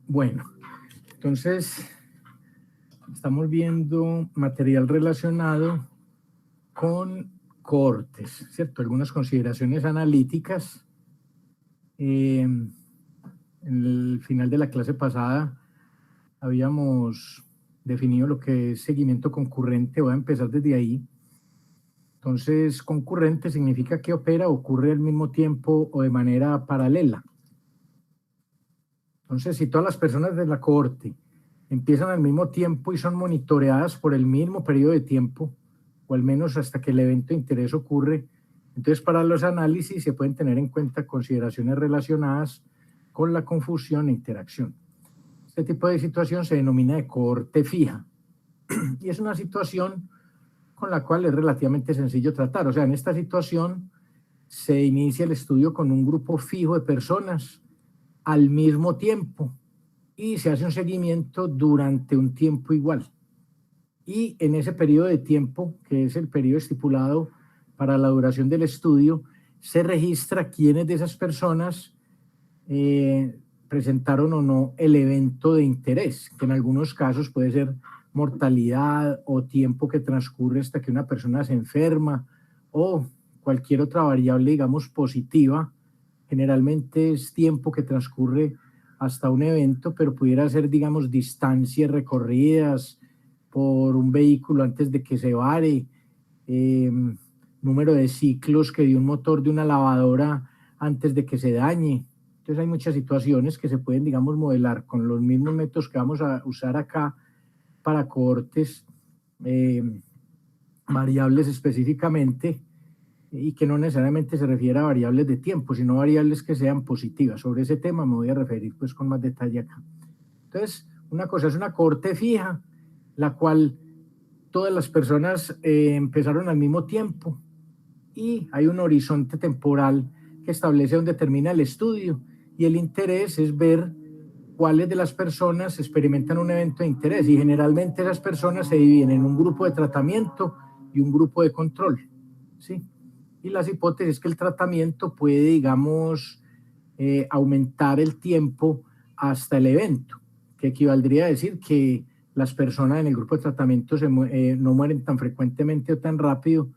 Bueno, entonces estamos viendo material relacionado con cohortes, ¿cierto? Algunas consideraciones analíticas. En el final de la clase pasada habíamos definido lo que es seguimiento concurrente. Voy a empezar desde ahí. Entonces, concurrente significa que opera, ocurre al mismo tiempo o de manera paralela. Entonces, si todas las personas de la cohorte empiezan al mismo tiempo y son monitoreadas por el mismo periodo de tiempo, o al menos hasta que el evento de interés ocurre, entonces para los análisis se pueden tener en cuenta consideraciones relacionadas con la confusión e interacción. Este tipo de situación se denomina de cohorte fija y es una situación con la cual es relativamente sencillo tratar. O sea, en esta situación se inicia el estudio con un grupo fijo de personas al mismo tiempo y se hace un seguimiento durante un tiempo igual. Y en ese periodo de tiempo, que es el periodo estipulado para la duración del estudio, se registra quiénes de esas personas presentaron o no el evento de interés, que en algunos casos puede ser mortalidad o tiempo que transcurre hasta que una persona se enferma o cualquier otra variable, digamos, positiva. Generalmente es tiempo que transcurre hasta un evento, pero pudiera ser, digamos, distancias recorridas por un vehículo antes de que se vare, número de ciclos que dio un motor de una lavadora antes de que se dañe. Entonces hay muchas situaciones que se pueden, digamos, modelar con los mismos métodos que vamos a usar acá para cohortes variables específicamente, y que no necesariamente se refiere a variables de tiempo, sino variables que sean positivas. Sobre ese tema me voy a referir pues con más detalle acá. Entonces, una cosa es una cohorte fija, la cual todas las personas empezaron al mismo tiempo y hay un horizonte temporal que establece dónde termina el estudio, y el interés es ver cuáles de las personas experimentan un evento de interés, y generalmente esas personas se dividen en un grupo de tratamiento y un grupo de control, ¿sí? Y las hipótesis es que el tratamiento puede, digamos, aumentar el tiempo hasta el evento, que equivaldría a decir que las personas en el grupo de tratamiento no mueren tan frecuentemente o tan rápido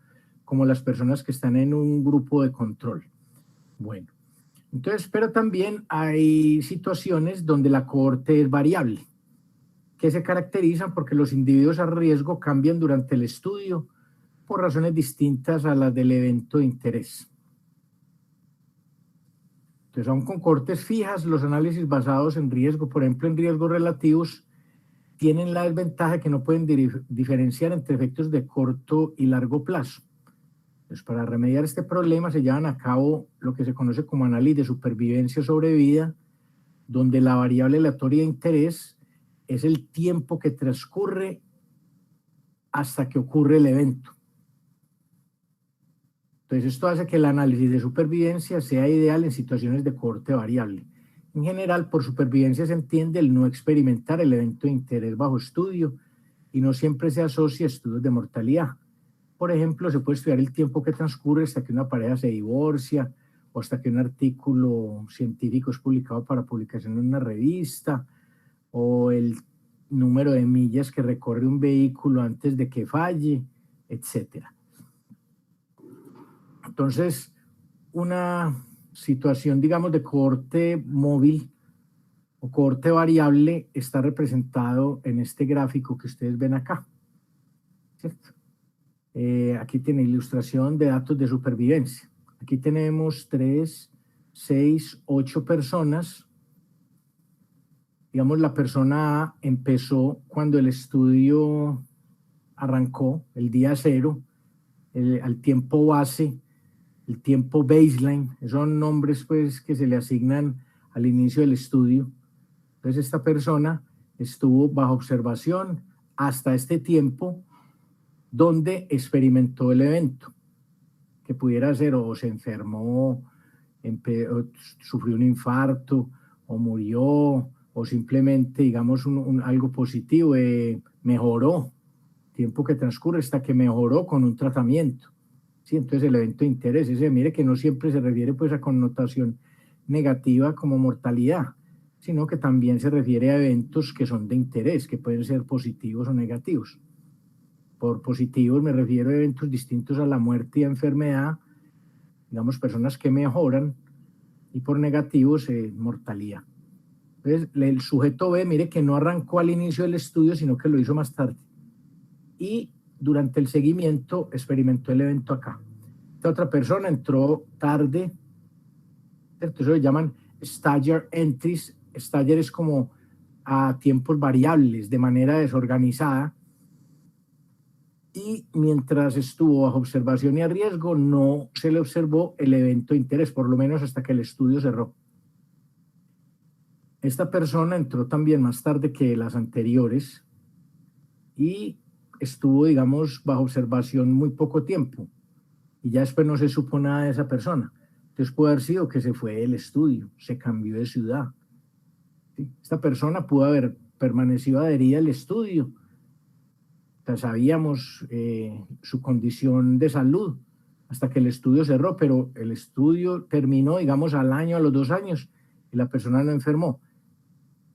como las personas que están en un grupo de control. Bueno, entonces, pero también hay situaciones donde la cohorte es variable, que se caracterizan porque los individuos a riesgo cambian durante el estudio por razones distintas a las del evento de interés. Entonces, aún con cohortes fijas, los análisis basados en riesgo, por ejemplo, en riesgos relativos, tienen la desventaja de que no pueden diferenciar entre efectos de corto y largo plazo. Entonces, para remediar este problema se llevan a cabo lo que se conoce como análisis de supervivencia o sobrevida, donde la variable aleatoria de interés es el tiempo que transcurre hasta que ocurre el evento. Entonces, esto hace que el análisis de supervivencia sea ideal en situaciones de cohorte variable. En general, por supervivencia se entiende el no experimentar el evento de interés bajo estudio y no siempre se asocia a estudios de mortalidad. Por ejemplo, se puede estudiar el tiempo que transcurre hasta que una pareja se divorcia o hasta que un artículo científico es publicado para publicación en una revista, o el número de millas que recorre un vehículo antes de que falle, etcétera. Entonces, una situación, digamos, de cohorte móvil o cohorte variable está representado en este gráfico que ustedes ven acá, ¿cierto? Aquí tiene ilustración de datos de supervivencia. Aquí tenemos 3, 6, 8 personas. Digamos, la persona A empezó cuando el estudio arrancó, el día 0, al tiempo base, el tiempo baseline, son nombres pues que se le asignan al inicio del estudio. Entonces esta persona estuvo bajo observación hasta este tiempo donde experimentó el evento, que pudiera ser o se enfermó, o sufrió un infarto, o murió, o simplemente, digamos, algo positivo, mejoró, tiempo que transcurre hasta que mejoró con un tratamiento. Sí, entonces el evento de interés, mire que no siempre se refiere pues a connotación negativa como mortalidad, sino que también se refiere a eventos que son de interés, que pueden ser positivos o negativos. Por positivos me refiero a eventos distintos a la muerte y a enfermedad, digamos, personas que mejoran, y por negativos, mortalidad. Entonces, el sujeto B, mire que no arrancó al inicio del estudio, sino que lo hizo más tarde. Y durante el seguimiento experimentó el evento acá. Esta otra persona entró tarde, ¿cierto? Eso lo llaman stagger entries. Stagger es como a tiempos variables, de manera desorganizada. Y mientras estuvo bajo observación y a riesgo, no se le observó el evento de interés, por lo menos hasta que el estudio cerró. Esta persona entró también más tarde que las anteriores y estuvo, digamos, bajo observación muy poco tiempo. Y ya después no se supo nada de esa persona. Entonces puede haber sido que se fue del estudio, se cambió de ciudad. ¿Sí? Esta persona pudo haber permanecido adherida al estudio. Sabíamos su condición de salud hasta que el estudio cerró, pero el estudio terminó, digamos, al año, a los 2 años, y la persona no enfermó.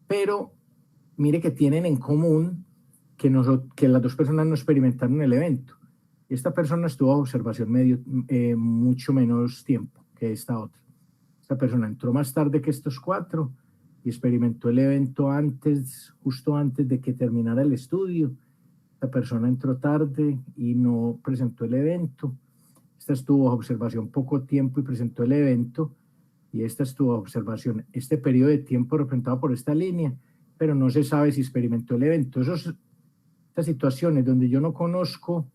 Pero mire que tienen en común que las dos personas no experimentaron el evento. Esta persona estuvo a observación mucho menos tiempo que esta otra. Esta persona entró más tarde que estos 4 y experimentó el evento justo antes de que terminara el estudio. Esta persona entró tarde y no presentó el evento. Esta estuvo bajo observación poco tiempo y presentó el evento. Y esta estuvo bajo observación este periodo de tiempo representado por esta línea, pero no se sabe si experimentó el evento. Estas situaciones donde yo no conozco,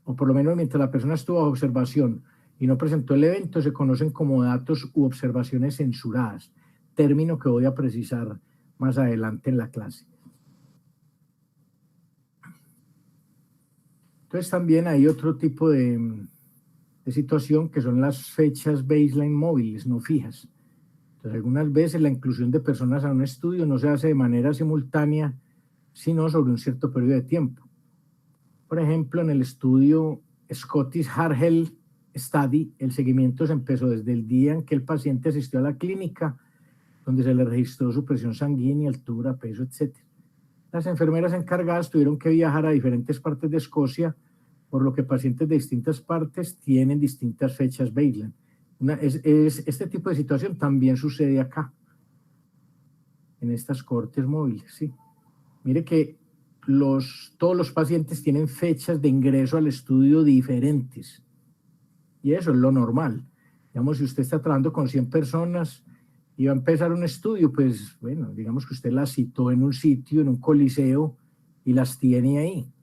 o por lo menos mientras la persona estuvo bajo observación y no presentó el evento, se conocen como datos u observaciones censuradas, término que voy a precisar más adelante en la clase. Entonces también hay otro tipo de situación que son las fechas baseline móviles, no fijas. Entonces, algunas veces la inclusión de personas a un estudio no se hace de manera simultánea, sino sobre un cierto periodo de tiempo. Por ejemplo, en el estudio Scottish Heart Health Study, el seguimiento se empezó desde el día en que el paciente asistió a la clínica, donde se le registró su presión sanguínea, altura, peso, etc. Las enfermeras encargadas tuvieron que viajar a diferentes partes de Escocia, por lo que pacientes de distintas partes tienen distintas fechas baseline. Este tipo de situación también sucede acá, en estas cohortes móviles, ¿sí? Mire que todos los pacientes tienen fechas de ingreso al estudio diferentes, y eso es lo normal. Digamos, si usted está trabajando con 100 personas y va a empezar un estudio, pues, bueno, digamos que usted las citó en un sitio, en un coliseo, y las tiene ahí.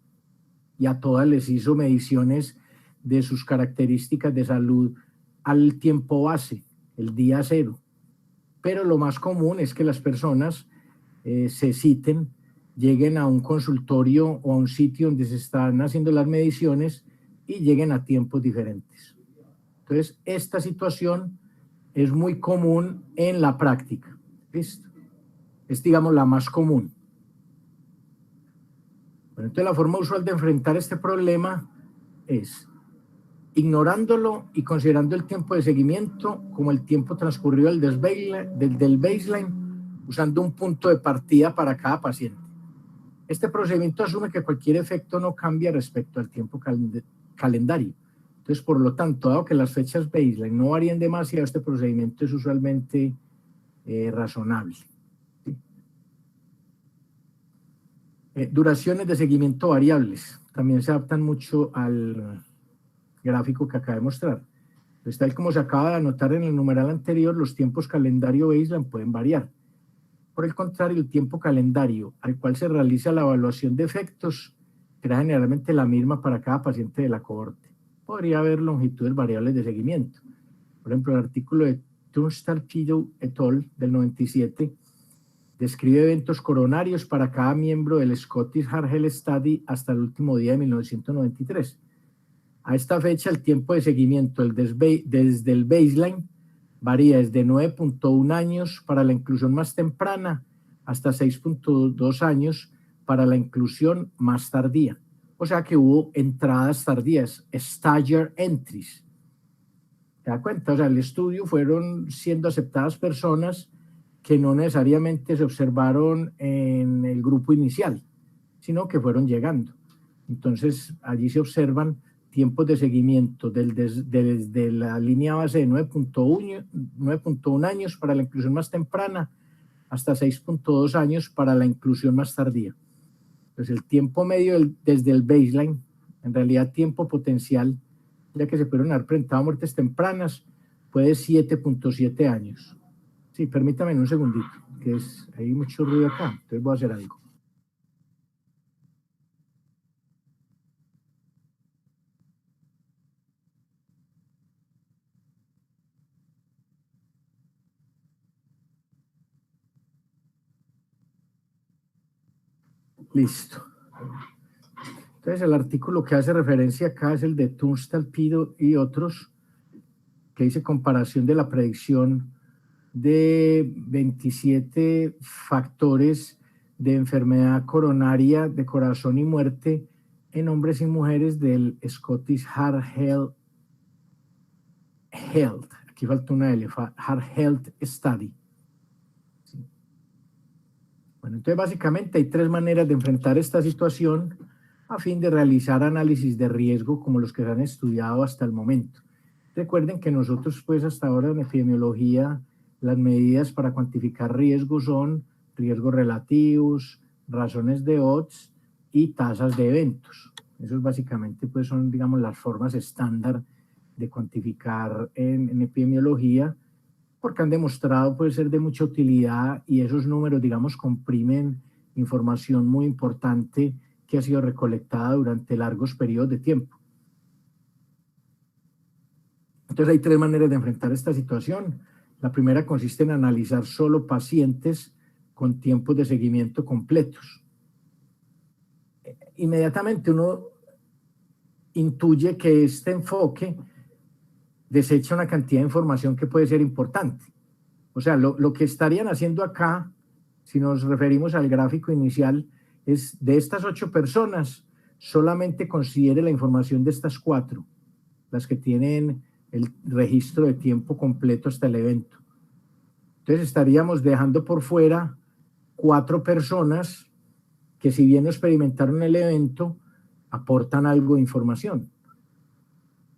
Y a todas les hizo mediciones de sus características de salud al tiempo base, el día 0. Pero lo más común es que las personas se citen, lleguen a un consultorio o a un sitio donde se están haciendo las mediciones y lleguen a tiempos diferentes. Entonces, esta situación es muy común en la práctica. ¿Listo? Es, digamos, la más común. Bueno, entonces, la forma usual de enfrentar este problema es ignorándolo y considerando el tiempo de seguimiento como el tiempo transcurrido del baseline, usando un punto de partida para cada paciente. Este procedimiento asume que cualquier efecto no cambia respecto al tiempo calendario. Entonces, por lo tanto, dado que las fechas baseline no varían demasiado, este procedimiento es usualmente razonable. ¿Sí? Duraciones de seguimiento variables. También se adaptan mucho al gráfico que acabo de mostrar. Entonces, tal como se acaba de anotar en el numeral anterior, los tiempos calendario baseline pueden variar. Por el contrario, el tiempo calendario al cual se realiza la evaluación de efectos será generalmente la misma para cada paciente de la cohorte. Podría haber longitudes variables de seguimiento. Por ejemplo, el artículo de Tunstall-Killow et al. Del 97 describe eventos coronarios para cada miembro del Scottish Heart Health Study hasta el último día de 1993. A esta fecha, el tiempo de seguimiento desde el baseline varía desde 9.1 años para la inclusión más temprana hasta 6.2 años para la inclusión más tardía. O sea que hubo entradas tardías, stagger entries. ¿Te das cuenta? O sea, el estudio fueron siendo aceptadas personas que no necesariamente se observaron en el grupo inicial, sino que fueron llegando. Entonces, allí se observan tiempos de seguimiento desde la línea base de 9.1 años para la inclusión más temprana hasta 6.2 años para la inclusión más tardía. Entonces, el tiempo medio desde el baseline, en realidad tiempo potencial, ya que se pudieron haber presentado muertes tempranas, fue de 7.7 años. Sí, permítame un segundito, que hay mucho ruido acá, entonces voy a hacer algo. Listo. Entonces, el artículo que hace referencia acá es el de Tunstall, Pido y otros, que dice comparación de la predicción de 27 factores de enfermedad coronaria de corazón y muerte en hombres y mujeres del Scottish Heart Health. Aquí falta una L, Heart Health Study. Sí. Bueno, entonces básicamente hay tres maneras de enfrentar esta situación a fin de realizar análisis de riesgo como los que se han estudiado hasta el momento. Recuerden que nosotros pues hasta ahora en epidemiología las medidas para cuantificar riesgos son riesgos relativos, razones de odds y tasas de eventos. Esos básicamente pues son digamos las formas estándar de cuantificar en epidemiología porque han demostrado puede ser de mucha utilidad y esos números digamos comprimen información muy importante que ha sido recolectada durante largos periodos de tiempo. Entonces hay tres maneras de enfrentar esta situación. La primera consiste en analizar solo pacientes con tiempos de seguimiento completos. Inmediatamente uno intuye que este enfoque desecha una cantidad de información que puede ser importante. O sea, lo que estarían haciendo acá, si nos referimos al gráfico inicial, es de estas 8 personas, solamente considere la información de estas 4, las que tienen el registro de tiempo completo hasta el evento. Entonces estaríamos dejando por fuera 4 personas que si bien no experimentaron el evento, aportan algo de información.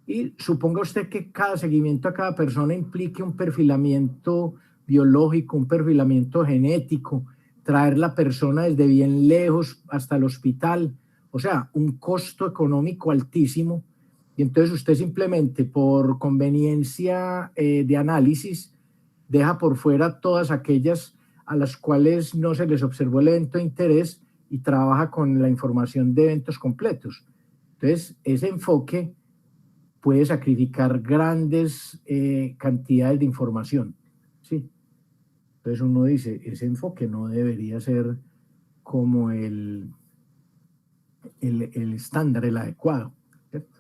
Y suponga usted que cada seguimiento a cada persona implique un perfilamiento biológico, un perfilamiento genético, traer la persona desde bien lejos hasta el hospital, o sea, un costo económico altísimo. Y entonces usted simplemente por conveniencia de análisis deja por fuera todas aquellas a las cuales no se les observó el evento de interés y trabaja con la información de eventos completos. Entonces, ese enfoque puede sacrificar grandes cantidades de información, ¿sí? Entonces uno dice, ese enfoque no debería ser como el estándar, el adecuado, ¿cierto?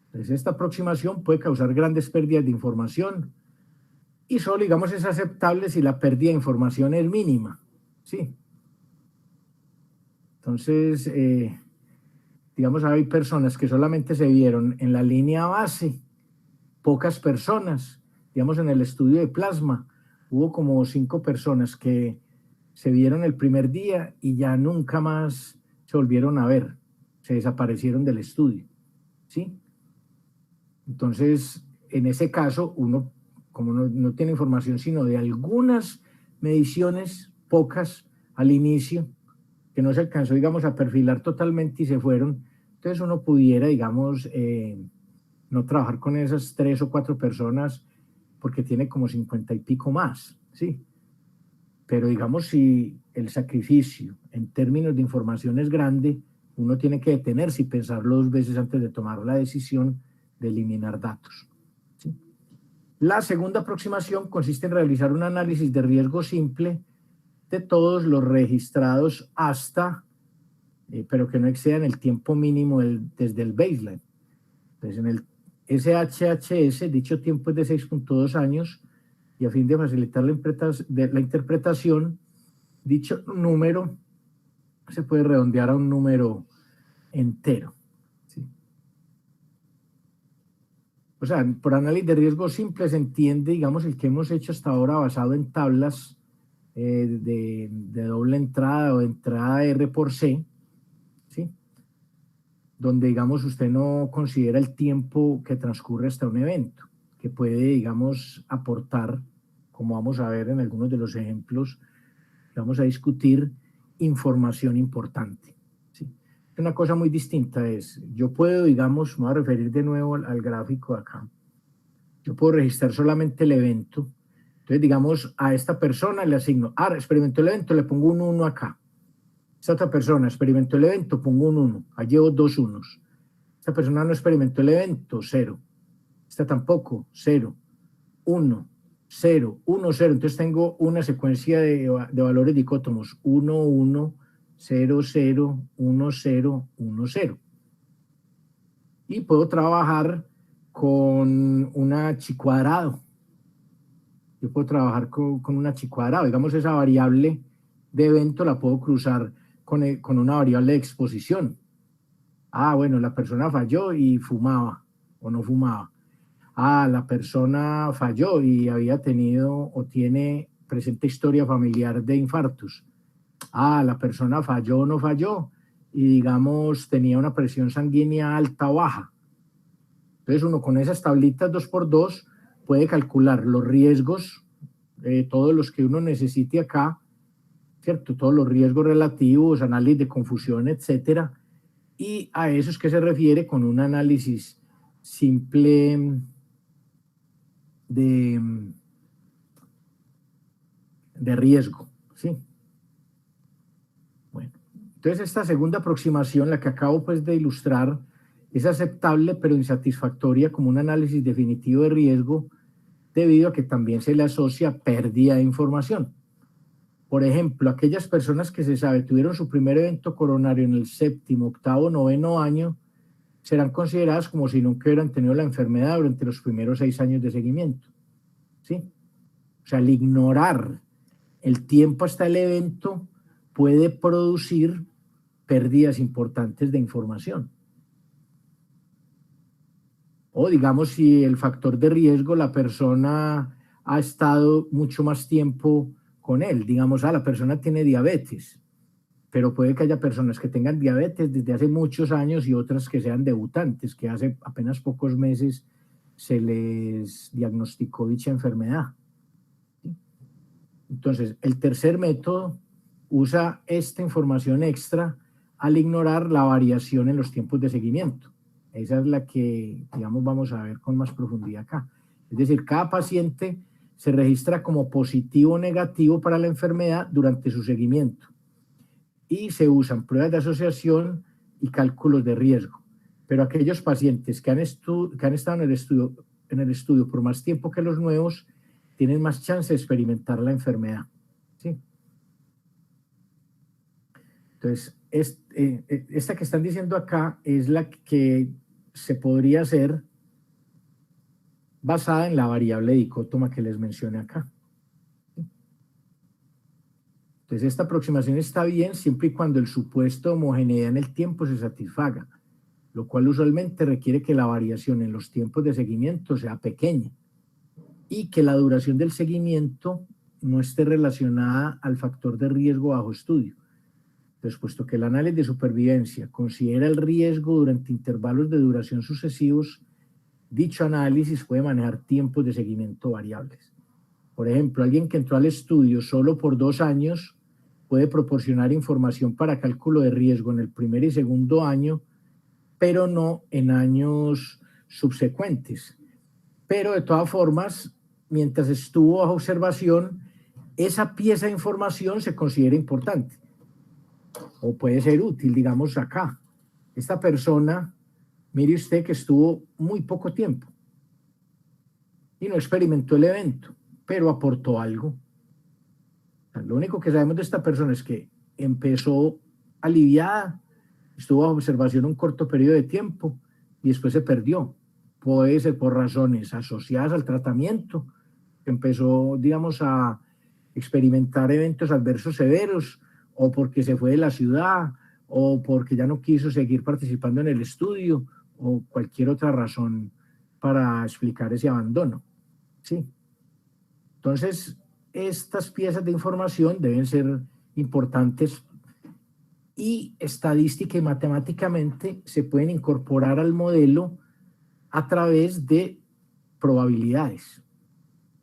Entonces esta aproximación puede causar grandes pérdidas de información y solo, digamos, es aceptable si la pérdida de información es mínima, ¿sí? Entonces, digamos, hay personas que solamente se vieron en la línea base, pocas personas, digamos, en el estudio de plasma, hubo como 5 personas que se vieron el primer día y ya nunca más se volvieron a ver, se desaparecieron del estudio, ¿sí? Entonces, en ese caso, uno, como no tiene información sino de algunas mediciones, pocas al inicio, que no se alcanzó, digamos, a perfilar totalmente y se fueron, entonces uno pudiera, digamos, no trabajar con esas 3 o 4 personas porque tiene como 50 y pico más, ¿sí? Pero digamos, si el sacrificio en términos de información es grande, uno tiene que detenerse y pensarlo 2 veces antes de tomar la decisión de eliminar datos, ¿sí? La segunda aproximación consiste en realizar un análisis de riesgo simple de todos los registrados hasta, pero que no excedan el tiempo mínimo desde el baseline. Entonces, en el SHHS, dicho tiempo es de 6.2 años, y a fin de facilitar la interpretación, dicho número se puede redondear a un número entero, ¿sí? O sea, por análisis de riesgo simple se entiende, digamos, el que hemos hecho hasta ahora basado en tablas de doble entrada o entrada R por C, ¿sí? Donde, digamos, usted no considera el tiempo que transcurre hasta un evento, que puede, digamos, aportar, como vamos a ver en algunos de los ejemplos, vamos a discutir información importante, ¿sí? Una cosa muy distinta es, yo puedo, digamos, me voy a referir de nuevo al gráfico de acá, yo puedo registrar solamente el evento. Entonces, digamos, a esta persona le asigno, experimentó el evento, le pongo un 1 acá. Esta otra persona experimentó el evento, pongo un 1. Ahí llevo 2 unos. Esta persona no experimentó el evento, 0. Esta tampoco, 0. 1, 0, 1, 0. Entonces tengo una secuencia de valores dicótomos. 1, 1, 0, 0, 1, 0, 1, 0. Y puedo trabajar con una chi cuadrado. Yo puedo trabajar con una chi cuadrado. Digamos, esa variable de evento la puedo cruzar con una variable de exposición. Bueno, la persona falló y fumaba o no fumaba. La persona falló y había tenido o tiene presente historia familiar de infartos. La persona falló o no falló y, digamos, tenía una presión sanguínea alta o baja. Entonces uno con esas tablitas 2x2 puede calcular los riesgos, todos los que uno necesite acá, ¿cierto? Todos los riesgos relativos, análisis de confusión, etcétera. Y a eso es que se refiere con un análisis simple de riesgo, ¿sí? Bueno, entonces esta segunda aproximación, la que acabo pues de ilustrar, es aceptable pero insatisfactoria como un análisis definitivo de riesgo debido a que también se le asocia pérdida de información. Por ejemplo, aquellas personas que se sabe tuvieron su primer evento coronario en el 7º, 8º, 9º año serán consideradas como si nunca hubieran tenido la enfermedad durante los primeros 6 años de seguimiento, ¿sí? O sea, al ignorar el tiempo hasta el evento puede producir pérdidas importantes de información. O digamos, si el factor de riesgo, la persona ha estado mucho más tiempo con él. Digamos, la persona tiene diabetes, pero puede que haya personas que tengan diabetes desde hace muchos años y otras que sean debutantes, que hace apenas pocos meses se les diagnosticó dicha enfermedad. Entonces, el tercer método usa esta información extra al ignorar la variación en los tiempos de seguimiento. Esa es la que, digamos, vamos a ver con más profundidad acá. Es decir, cada paciente se registra como positivo o negativo para la enfermedad durante su seguimiento. Y se usan pruebas de asociación y cálculos de riesgo. Pero aquellos pacientes que han estado en el estudio por más tiempo que los nuevos tienen más chance de experimentar la enfermedad, ¿sí? Entonces, esta que están diciendo acá es la que se podría hacer basada en la variable dicótoma que les mencioné acá. Entonces, esta aproximación está bien siempre y cuando el supuesto de homogeneidad en el tiempo se satisfaga, lo cual usualmente requiere que la variación en los tiempos de seguimiento sea pequeña y que la duración del seguimiento no esté relacionada al factor de riesgo bajo estudio. Entonces, puesto que el análisis de supervivencia considera el riesgo durante intervalos de duración sucesivos, dicho análisis puede manejar tiempos de seguimiento variables. Por ejemplo, alguien que entró al estudio solo por 2 años puede proporcionar información para cálculo de riesgo en el primer y segundo año, pero no en años subsecuentes. Pero de todas formas, mientras estuvo bajo observación, esa pieza de información se considera importante o puede ser útil, digamos acá. Esta persona, mire usted que estuvo muy poco tiempo y no experimentó el evento, pero aportó algo. O sea, lo único que sabemos de esta persona es que empezó aliviada, estuvo bajo observación un corto periodo de tiempo y después se perdió. Puede ser por razones asociadas al tratamiento, empezó, digamos, a experimentar eventos adversos severos, o porque se fue de la ciudad, o porque ya no quiso seguir participando en el estudio, o cualquier otra razón para explicar ese abandono, ¿sí? Entonces, estas piezas de información deben ser importantes y estadística y matemáticamente se pueden incorporar al modelo a través de probabilidades.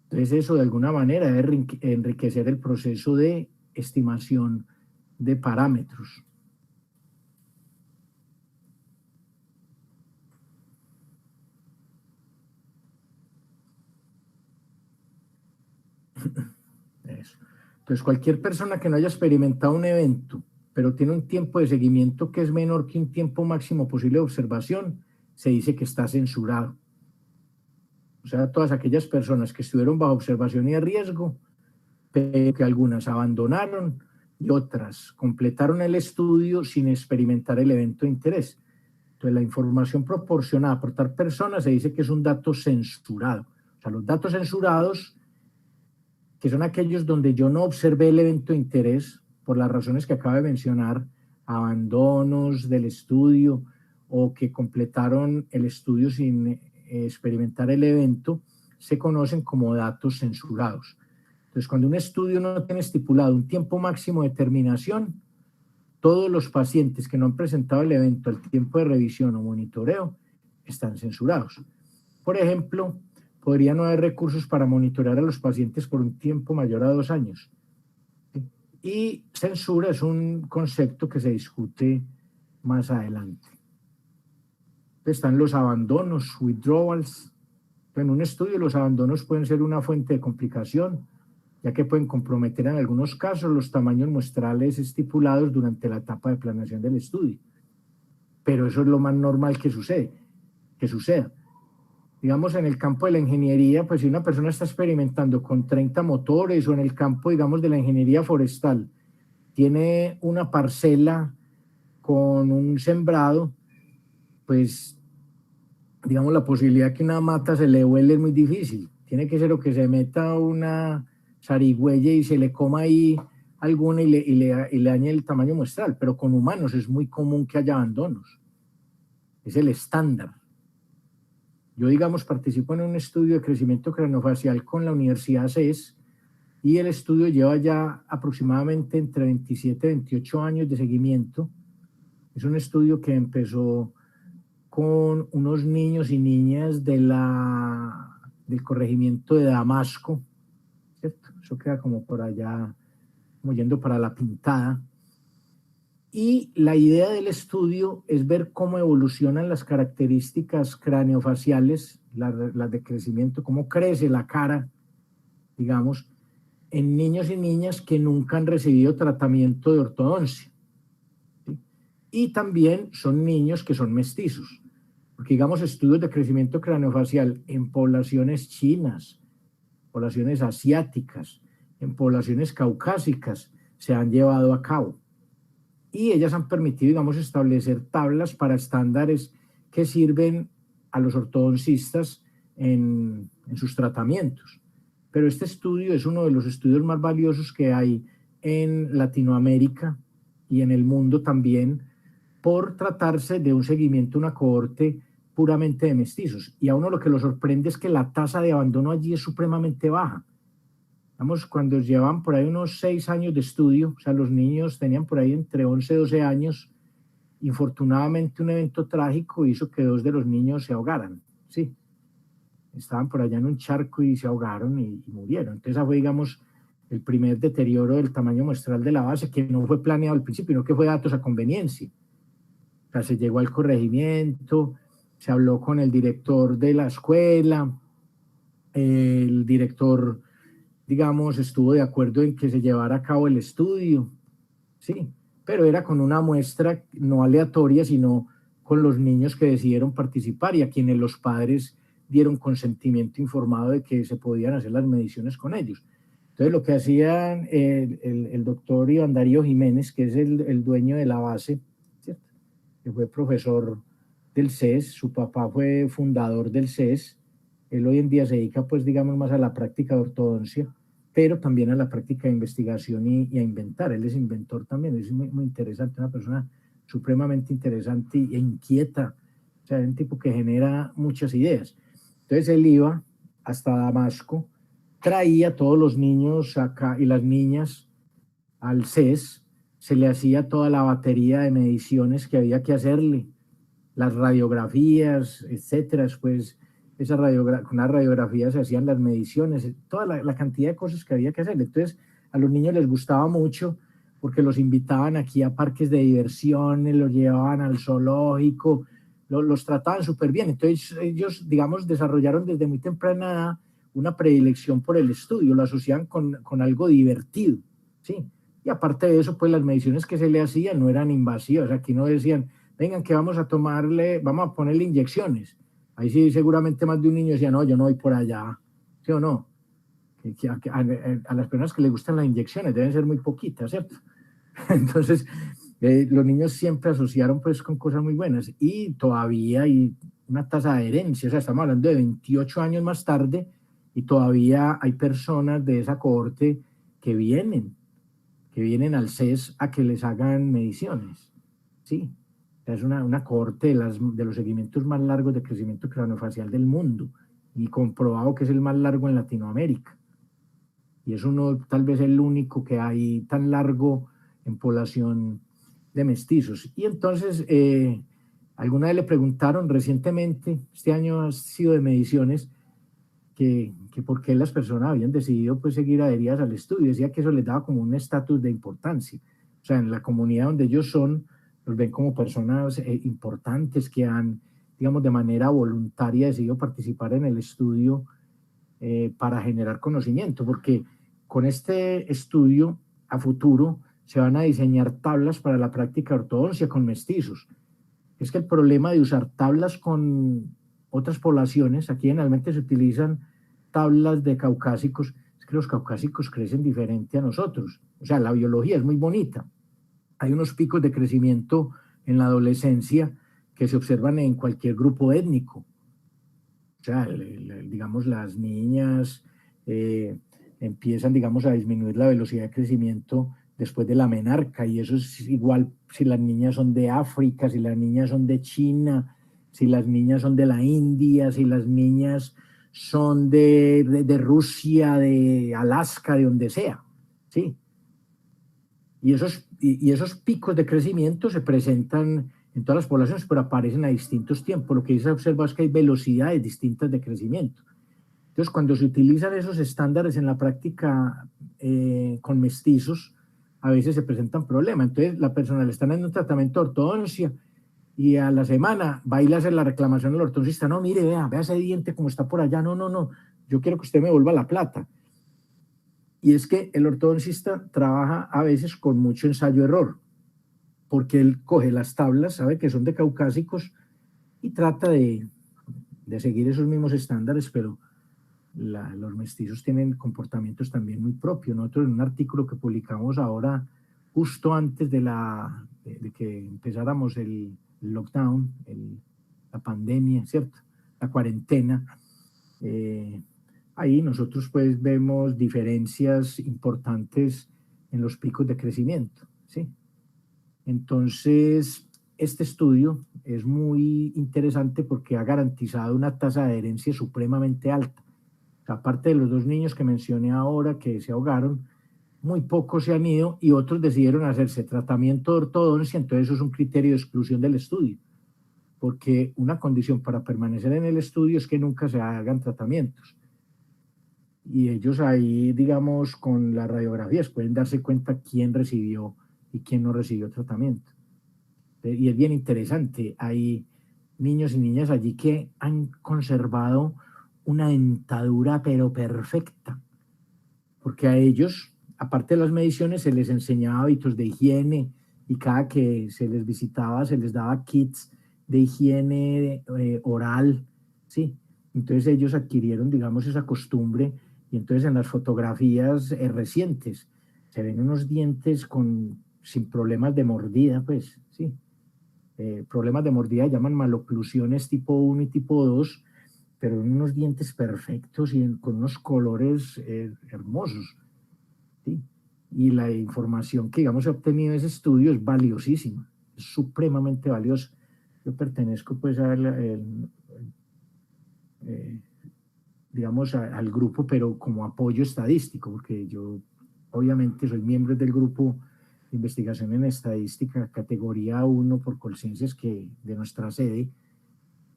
Entonces, eso de alguna manera debe enriquecer el proceso de estimación de parámetros. Eso. Entonces, cualquier persona que no haya experimentado un evento, pero tiene un tiempo de seguimiento que es menor que un tiempo máximo posible de observación, se dice que está censurado. O sea, todas aquellas personas que estuvieron bajo observación y de riesgo, pero que algunas abandonaron y otras completaron el estudio sin experimentar el evento de interés. Entonces, la información proporcionada por tal persona se dice que es un dato censurado. O sea, los datos censurados, que son aquellos donde yo no observé el evento de interés por las razones que acabo de mencionar, abandonos del estudio o que completaron el estudio sin experimentar el evento, se conocen como datos censurados. Entonces, cuando un estudio no tiene estipulado un tiempo máximo de terminación, todos los pacientes que no han presentado el evento al tiempo de revisión o monitoreo están censurados. Por ejemplo, podría no haber recursos para monitorear a los pacientes por un tiempo mayor a 2 años. Y censura es un concepto que se discute más adelante. Están los abandonos, withdrawals. En un estudio los abandonos pueden ser una fuente de complicación, ya que pueden comprometer en algunos casos los tamaños muestrales estipulados durante la etapa de planeación del estudio. Pero eso es lo más normal que suceda. Digamos, en el campo de la ingeniería, pues si una persona está experimentando con 30 motores o en el campo, digamos, de la ingeniería forestal, tiene una parcela con un sembrado, pues, digamos, la posibilidad que una mata se le vuele es muy difícil. Tiene que ser o que se meta una zarigüeya y se le coma ahí alguna y le dañe el tamaño muestral, pero con humanos es muy común que haya abandonos. Es el estándar. Yo, digamos, participo en un estudio de crecimiento craneofacial con la Universidad CES y el estudio lleva ya aproximadamente entre 27 y 28 años de seguimiento. Es un estudio que empezó con unos niños y niñas del corregimiento de Damasco, ¿cierto? Eso queda como por allá, como yendo para La Pintada. Y la idea del estudio es ver cómo evolucionan las características craneofaciales, las de crecimiento, cómo crece la cara, digamos, en niños y niñas que nunca han recibido tratamiento de ortodoncia. ¿Sí? Y también son niños que son mestizos, porque digamos estudios de crecimiento craneofacial en poblaciones chinas, poblaciones asiáticas, en poblaciones caucásicas se han llevado a cabo. Y ellas han permitido, digamos, establecer tablas para estándares que sirven a los ortodoncistas en sus tratamientos. Pero este estudio es uno de los estudios más valiosos que hay en Latinoamérica y en el mundo también, por tratarse de un seguimiento, una cohorte puramente de mestizos. Y a uno lo que lo sorprende es que la tasa de abandono allí es supremamente baja. Vamos, cuando llevaban por ahí unos 6 años de estudio, o sea, los niños tenían por ahí entre 11 y 12 años, infortunadamente un evento trágico hizo que 2 de los niños se ahogaran, ¿sí? Estaban por allá en un charco y se ahogaron y murieron. Entonces, esa fue, digamos, el primer deterioro del tamaño muestral de la base, que no fue planeado al principio, sino que fue datos a conveniencia. O sea, se llegó al corregimiento, se habló con el director de la escuela, el director, digamos, estuvo de acuerdo en que se llevara a cabo el estudio, sí, pero era con una muestra no aleatoria, sino con los niños que decidieron participar y a quienes los padres dieron consentimiento informado de que se podían hacer las mediciones con ellos. Entonces, lo que hacían el doctor Iván Darío Jiménez, que es el dueño de la base, ¿cierto?, que fue profesor del CES, su papá fue fundador del CES, él hoy en día se dedica, pues, digamos, más a la práctica de ortodoncia, pero también a la práctica de investigación y a inventar. Él es inventor también, es muy, muy interesante, una persona supremamente interesante e inquieta, o sea, es un tipo que genera muchas ideas. Entonces él iba hasta Damasco, traía a todos los niños acá y las niñas al CES, se le hacía toda la batería de mediciones que había que hacerle, las radiografías, etcétera. Después, con las radiografías se hacían las mediciones, toda la cantidad de cosas que había que hacer. Entonces, a los niños les gustaba mucho porque los invitaban aquí a parques de diversiones, los llevaban al zoológico, los trataban súper bien. Entonces, ellos, digamos, desarrollaron desde muy temprana edad una predilección por el estudio, lo asociaban con algo divertido, ¿sí? Y aparte de eso, pues las mediciones que se le hacían no eran invasivas. Aquí no decían, vengan que vamos a ponerle inyecciones. Ahí sí seguramente más de un niño decía, no, yo no voy por allá, ¿sí o no? A las personas que les gustan las inyecciones deben ser muy poquitas, ¿cierto? Entonces, los niños siempre asociaron pues con cosas muy buenas y todavía hay una tasa de herencia, o sea, estamos hablando de 28 años más tarde y todavía hay personas de esa cohorte que vienen al CES a que les hagan mediciones, ¿sí? Es una cohorte de los seguimientos más largos de crecimiento craneofacial del mundo y comprobado que es el más largo en Latinoamérica. Y es uno, tal vez el único que hay tan largo en población de mestizos. Y entonces, alguna vez le preguntaron recientemente, este año ha sido de mediciones, que por qué las personas habían decidido pues seguir adheridas al estudio. Decía que eso les daba como un estatus de importancia. O sea, en la comunidad donde ellos son, los ven como personas importantes que han, digamos, de manera voluntaria decidido participar en el estudio para generar conocimiento, porque con este estudio a futuro se van a diseñar tablas para la práctica de ortodoncia con mestizos. Es que el problema de usar tablas con otras poblaciones, aquí generalmente se utilizan tablas de caucásicos, es que los caucásicos crecen diferente a nosotros. O sea, la biología es muy bonita. Hay unos picos de crecimiento en la adolescencia que se observan en cualquier grupo étnico. O sea, digamos, las niñas empiezan, digamos, a disminuir la velocidad de crecimiento después de la menarca, y eso es igual si las niñas son de África, si las niñas son de China, si las niñas son de la India, si las niñas son de Rusia, de Alaska, de donde sea, ¿sí? Y esos picos de crecimiento se presentan en todas las poblaciones, pero aparecen a distintos tiempos. Lo que se observa es que hay velocidades distintas de crecimiento. Entonces, cuando se utilizan esos estándares en la práctica con mestizos, a veces se presentan problemas. Entonces, la persona le están dando un tratamiento de ortodoncia y a la semana va a ir a hacer la reclamación al ortodoncista. No, mire, vea ese diente como está por allá. No, no, no. Yo quiero que usted me devuelva la plata. Y es que el ortodoncista trabaja a veces con mucho ensayo-error, porque él coge las tablas, sabe que son de caucásicos y trata de seguir esos mismos estándares, pero los mestizos tienen comportamientos también muy propios. Nosotros en un artículo que publicamos ahora, justo antes de que empezáramos el lockdown, la pandemia, ¿cierto? La cuarentena, ahí nosotros pues vemos diferencias importantes en los picos de crecimiento, ¿sí? Entonces, este estudio es muy interesante porque ha garantizado una tasa de adherencia supremamente alta. Aparte de los dos niños que mencioné ahora que se ahogaron, muy pocos se han ido y otros decidieron hacerse tratamiento de ortodoncia, entonces eso es un criterio de exclusión del estudio, porque una condición para permanecer en el estudio es que nunca se hagan tratamientos. Y ellos ahí, digamos, con las radiografías pueden darse cuenta quién recibió y quién no recibió tratamiento. Y es bien interesante, hay niños y niñas allí que han conservado una dentadura pero perfecta, porque a ellos, aparte de las mediciones, se les enseñaba hábitos de higiene y cada que se les visitaba se les daba kits de higiene oral, ¿sí? Entonces ellos adquirieron, digamos, esa costumbre y entonces en las fotografías recientes se ven unos dientes sin problemas de mordida, pues, ¿sí? Problemas de mordida llaman maloclusiones tipo 1 y tipo 2, pero en unos dientes perfectos y con unos colores hermosos, ¿sí? Y la información que, digamos, se ha obtenido de ese estudio es valiosísima, es supremamente valiosa. Yo pertenezco, pues, digamos, al grupo, pero como apoyo estadístico, porque yo obviamente soy miembro del grupo de investigación en estadística, categoría 1 por Colciencias, que de nuestra sede,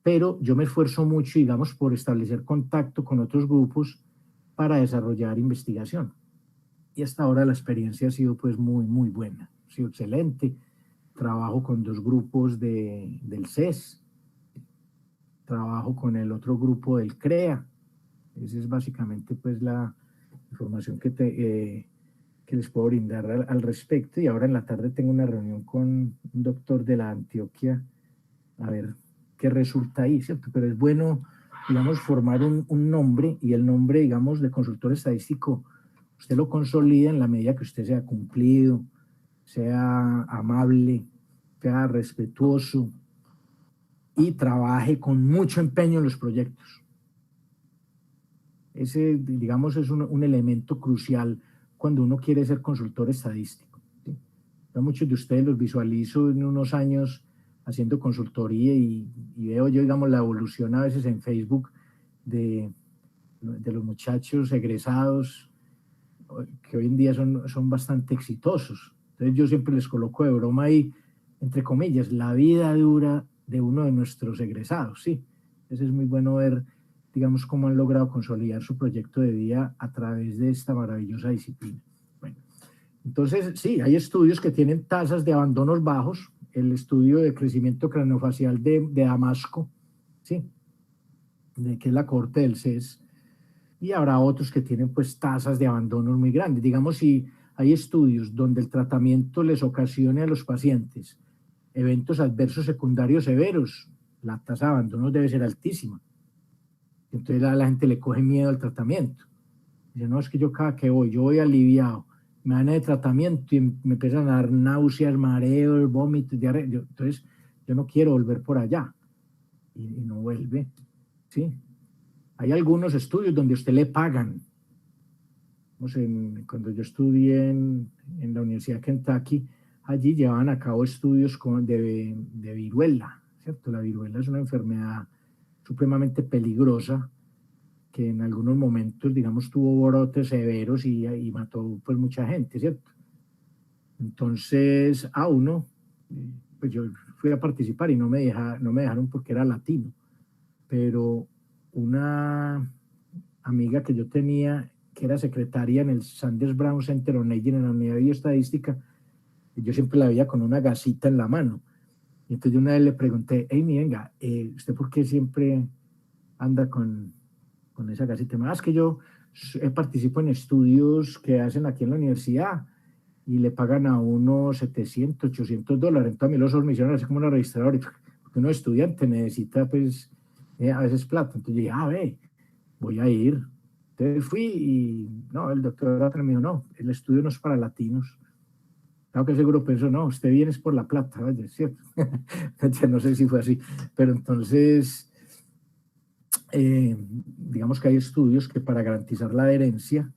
pero yo me esfuerzo mucho, digamos, por establecer contacto con otros grupos para desarrollar investigación. Y hasta ahora la experiencia ha sido pues muy buena, ha sido excelente. Trabajo con 2 grupos del CES, trabajo con el otro grupo del CREA. Esa es básicamente pues la información que les puedo brindar al respecto. Y ahora en la tarde tengo una reunión con un doctor de la Antioquia, a ver qué resulta ahí, ¿cierto? Pero es bueno, digamos, formar un nombre, y el nombre, digamos, de consultor estadístico, usted lo consolida en la medida que usted sea cumplido, sea amable, sea respetuoso y trabaje con mucho empeño en los proyectos. Ese, digamos, es un elemento crucial cuando uno quiere ser consultor estadístico, ¿sí? Yo a muchos de ustedes los visualizo en unos años haciendo consultoría y veo yo, digamos, la evolución a veces en Facebook de los muchachos egresados que hoy en día son bastante exitosos. Entonces yo siempre les coloco de broma ahí, entre comillas, la vida dura de uno de nuestros egresados, sí. Entonces es muy bueno ver, digamos, cómo han logrado consolidar su proyecto de vida a través de esta maravillosa disciplina. Bueno, entonces sí, hay estudios que tienen tasas de abandonos bajos, el estudio de crecimiento craneofacial de Damasco, sí, que es la corte del CES, y habrá otros que tienen pues tasas de abandono muy grandes. Digamos, si hay estudios donde el tratamiento les ocasione a los pacientes eventos adversos secundarios severos, la tasa de abandono debe ser altísima. Entonces a la gente le coge miedo al tratamiento. Dice, no, es que yo cada que voy, yo voy aliviado, me dan el tratamiento y me empiezan a dar náuseas, mareos, vómitos, diarrea. Entonces yo no quiero volver por allá. Y no vuelve, ¿sí? Hay algunos estudios donde usted le pagan. Cuando yo estudié en la Universidad de Kentucky, allí llevaban a cabo estudios de viruela, ¿cierto? La viruela es una enfermedad supremamente peligrosa que en algunos momentos, digamos, tuvo brotes severos y mató pues mucha gente, ¿cierto? Entonces, pues yo fui a participar y no me dejaron porque era latino, pero una amiga que yo tenía, que era secretaria en el Sanders Brown Center on Aging en la Unidad de Bioestadística, y yo siempre la veía con una gasita en la mano. Y entonces yo una vez le pregunté, hey, venga, ¿usted por qué siempre anda con esa gasita? Es que yo participo en estudios que hacen aquí en la universidad y le pagan a uno 700, $800. Entonces a mí los otros me hicieron así como una registradora, porque uno estudiante necesita pues a veces plata. Entonces yo dije, ve, voy a ir. Entonces fui y no, el doctor me dijo, no, el estudio no es para latinos. Claro que seguro pensó, no, usted viene es por la plata, vaya, ¿cierto? No sé si fue así, pero entonces, digamos que hay estudios que para garantizar la adherencia,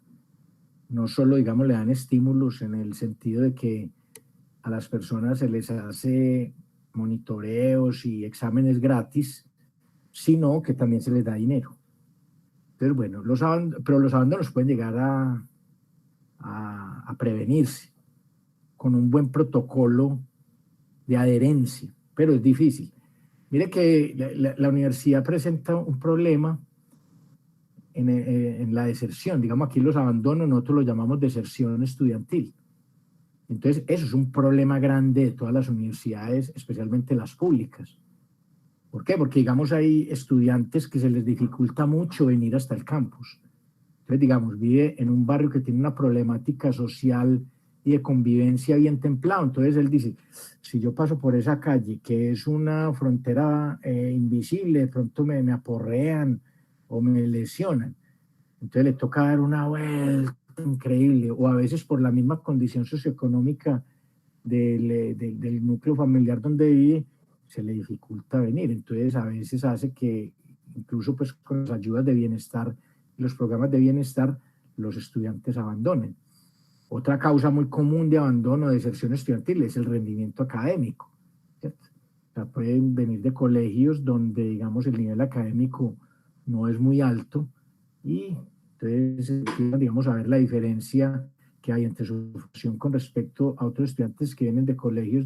no solo, digamos, le dan estímulos en el sentido de que a las personas se les hace monitoreos y exámenes gratis, sino que también se les da dinero. Entonces, bueno, pero los abandonos pueden llegar a prevenirse con un buen protocolo de adherencia, pero es difícil. Mire que la universidad presenta un problema en la deserción. Digamos, aquí los abandonos nosotros lo llamamos deserción estudiantil. Entonces, eso es un problema grande de todas las universidades, especialmente las públicas. ¿Por qué? Porque, digamos, hay estudiantes que se les dificulta mucho venir hasta el campus. Entonces, digamos, vive en un barrio que tiene una problemática social y de convivencia bien templado. Entonces, él dice, si yo paso por esa calle, que es una frontera invisible, de pronto me aporrean o me lesionan. Entonces, le toca dar una vuelta increíble, o a veces por la misma condición socioeconómica del núcleo familiar donde vive, se le dificulta venir. Entonces, a veces hace que, incluso pues con las ayudas de bienestar, los programas de bienestar, los estudiantes abandonen. Otra causa muy común de abandono, de deserción estudiantil, es el rendimiento académico, ¿cierto? O sea, pueden venir de colegios donde, digamos, el nivel académico no es muy alto, y entonces, digamos, a ver la diferencia que hay entre su formación con respecto a otros estudiantes que vienen de colegios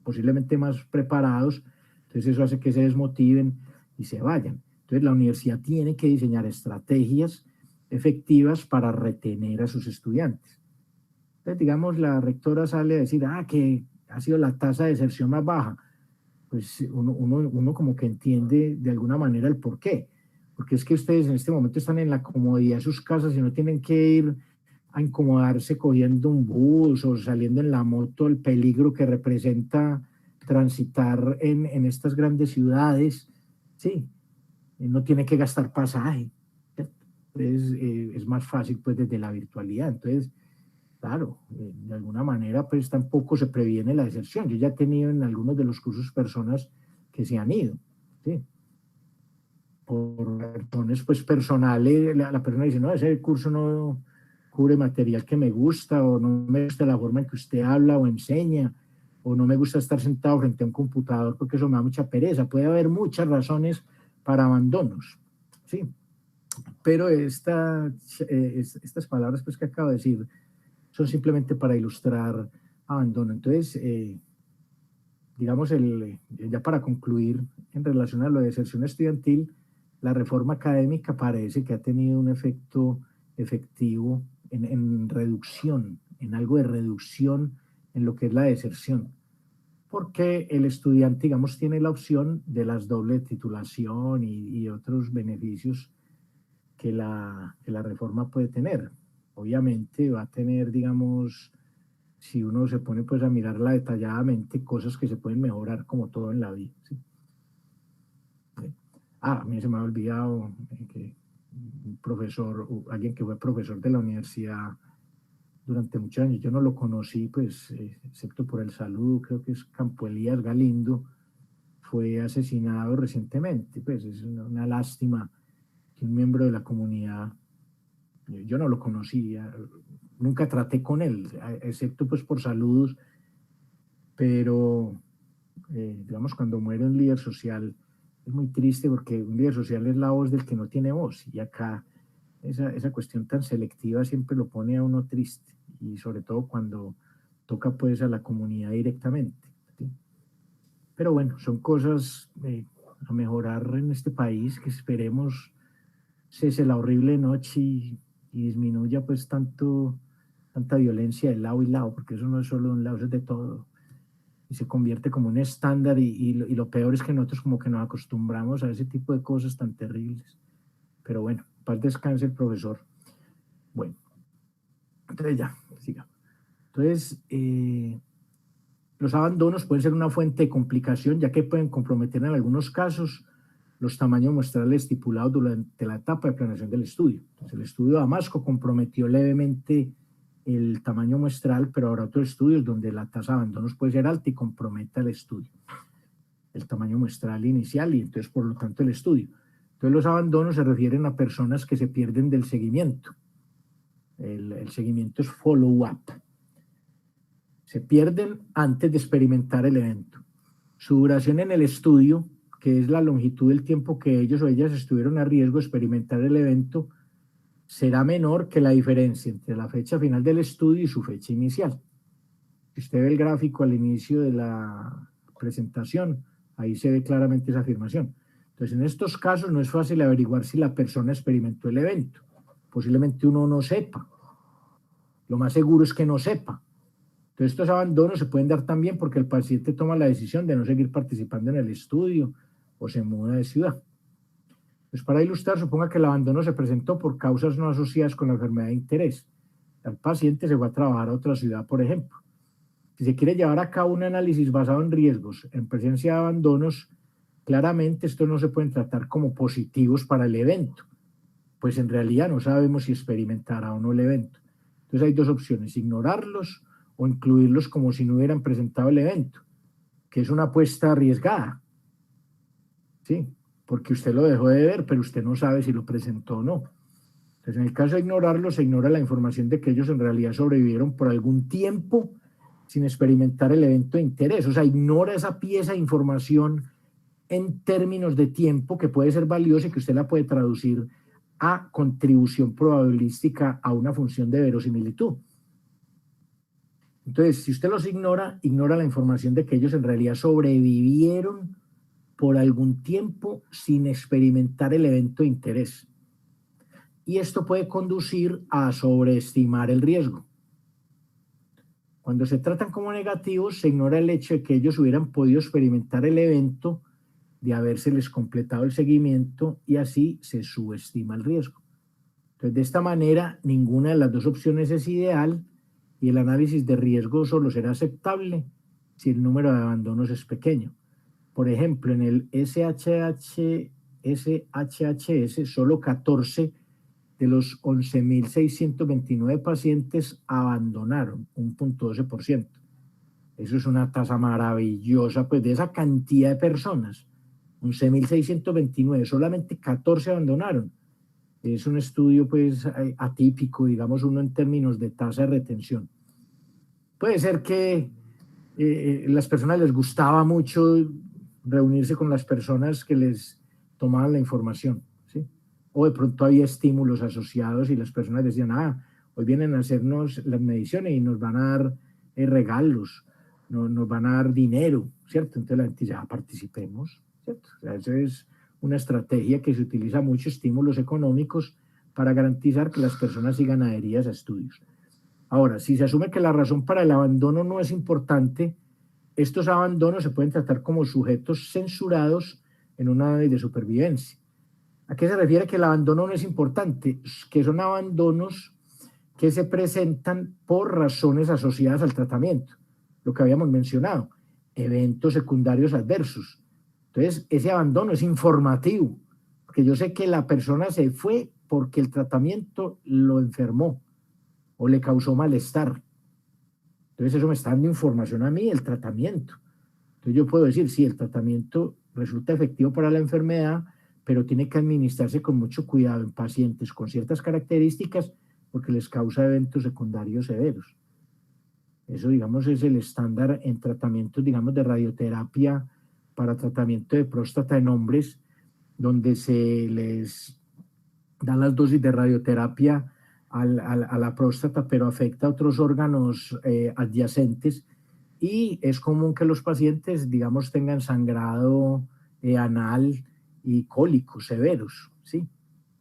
posiblemente más preparados, entonces eso hace que se desmotiven y se vayan. Entonces la universidad tiene que diseñar estrategias efectivas para retener a sus estudiantes. Entonces, digamos, la rectora sale a decir, que ha sido la tasa de deserción más baja. Pues uno como que entiende de alguna manera el por qué. Porque es que ustedes en este momento están en la comodidad de sus casas y no tienen que ir a incomodarse cogiendo un bus o saliendo en la moto, el peligro que representa transitar en estas grandes ciudades. Sí, no tiene que gastar pasaje. Entonces, es más fácil pues desde la virtualidad. Entonces, claro, de alguna manera pues tampoco se previene la deserción. Yo ya he tenido en algunos de los cursos personas que se han ido, ¿sí? Por razones pues personales, la persona dice, no, ese curso no cubre material que me gusta, o no me gusta la forma en que usted habla o enseña, o no me gusta estar sentado frente a un computador porque eso me da mucha pereza. Puede haber muchas razones para abandonos, ¿sí? Pero estas palabras pues que acabo de decir son simplemente para ilustrar abandono. Entonces, digamos, ya para concluir, en relación a lo de deserción estudiantil, la reforma académica parece que ha tenido un efecto efectivo en reducción, en algo de reducción en lo que es la deserción, porque el estudiante, digamos, tiene la opción de las doble titulación y otros beneficios que la reforma puede tener. Obviamente va a tener, digamos, si uno se pone pues a mirarla detalladamente, cosas que se pueden mejorar como todo en la vida. ¿Sí? A mí se me ha olvidado que un profesor, alguien que fue profesor de la universidad durante muchos años, yo no lo conocí, pues, excepto por el saludo, creo que es Campo Elías Galindo, fue asesinado recientemente. Pues es una lástima que un miembro de la comunidad, yo no lo conocía, nunca traté con él, excepto pues por saludos, pero digamos, cuando muere un líder social es muy triste porque un líder social es la voz del que no tiene voz, y acá esa cuestión tan selectiva siempre lo pone a uno triste, y sobre todo cuando toca pues a la comunidad directamente, ¿sí? Pero bueno, son cosas a mejorar en este país, que esperemos cese la horrible noche y disminuya pues tanta violencia de lado y lado, porque eso no es solo de un lado, eso es de todo, y se convierte como un estándar, y lo peor es que nosotros como que nos acostumbramos a ese tipo de cosas tan terribles. Pero bueno, paz descanse el profesor. Bueno, entonces ya, siga. Entonces, los abandonos pueden ser una fuente de complicación, ya que pueden comprometer en algunos casos los tamaños muestrales estipulados durante la etapa de planeación del estudio. Entonces, el estudio de Damasco comprometió levemente el tamaño muestral, pero habrá otros estudios donde la tasa de abandonos puede ser alta y comprometa el estudio, el tamaño muestral inicial, y entonces por lo tanto el estudio. Entonces los abandonos se refieren a personas que se pierden del seguimiento. El seguimiento es follow-up. Se pierden antes de experimentar el evento. Su duración en el estudio, que es la longitud del tiempo que ellos o ellas estuvieron a riesgo de experimentar el evento, será menor que la diferencia entre la fecha final del estudio y su fecha inicial. Si usted ve el gráfico al inicio de la presentación, ahí se ve claramente esa afirmación. Entonces, en estos casos no es fácil averiguar si la persona experimentó el evento. Posiblemente uno no sepa. Lo más seguro es que no sepa. Entonces, estos abandonos se pueden dar también porque el paciente toma la decisión de no seguir participando en el estudio o se muda de ciudad. Pues para ilustrar, suponga que el abandono se presentó por causas no asociadas con la enfermedad de interés. El paciente se fue a trabajar a otra ciudad, por ejemplo. Si se quiere llevar a cabo un análisis basado en riesgos en presencia de abandonos, claramente estos no se pueden tratar como positivos para el evento, pues en realidad no sabemos si experimentará o no el evento. Entonces hay dos opciones: ignorarlos o incluirlos como si no hubieran presentado el evento, que es una apuesta arriesgada, ¿sí? Porque usted lo dejó de ver, pero usted no sabe si lo presentó o no. Entonces, en el caso de ignorarlos, se ignora la información de que ellos en realidad sobrevivieron por algún tiempo sin experimentar el evento de interés. O sea, ignora esa pieza de información en términos de tiempo que puede ser valiosa y que usted la puede traducir a contribución probabilística a una función de verosimilitud. Entonces, si usted los ignora, ignora la información de que ellos en realidad sobrevivieron por algún tiempo sin experimentar el evento de interés. Y esto puede conducir a sobreestimar el riesgo. Cuando se tratan como negativos, se ignora el hecho de que ellos hubieran podido experimentar el evento de habérseles completado el seguimiento y así se subestima el riesgo. Entonces, de esta manera, ninguna de las dos opciones es ideal y el análisis de riesgo solo será aceptable si el número de abandonos es pequeño. Por ejemplo, en el SHHS, solo 14 de los 11.629 pacientes abandonaron, 1.12%. Eso es una tasa maravillosa, pues de esa cantidad de personas, 11.629, solamente 14 abandonaron. Es un estudio pues atípico, digamos uno en términos de tasa de retención. Puede ser que las personas les gustaba mucho reunirse con las personas que les tomaban la información, ¿sí? O de pronto había estímulos asociados y las personas decían, hoy vienen a hacernos las mediciones y nos van a dar regalos, nos van a dar dinero, ¿cierto? Entonces la gente dice, participemos, ¿cierto? O sea, eso es una estrategia que se utiliza mucho, estímulos económicos, para garantizar que las personas sigan adheridas a estudios. Ahora, si se asume que la razón para el abandono no es importante, estos abandonos se pueden tratar como sujetos censurados en una ley de supervivencia. ¿A qué se refiere que el abandono no es importante? Que son abandonos que se presentan por razones asociadas al tratamiento, lo que habíamos mencionado, eventos secundarios adversos. Entonces, ese abandono es informativo, porque yo sé que la persona se fue porque el tratamiento lo enfermó o le causó malestar. Entonces, eso me está dando información a mí, el tratamiento. Entonces, yo puedo decir, sí, el tratamiento resulta efectivo para la enfermedad, pero tiene que administrarse con mucho cuidado en pacientes con ciertas características porque les causa eventos secundarios severos. Eso, digamos, es el estándar en tratamientos, digamos, de radioterapia para tratamiento de próstata en hombres, donde se les dan las dosis de radioterapia a la próstata, pero afecta a otros órganos adyacentes, y es común que los pacientes, digamos, tengan sangrado anal y cólicos severos, ¿sí?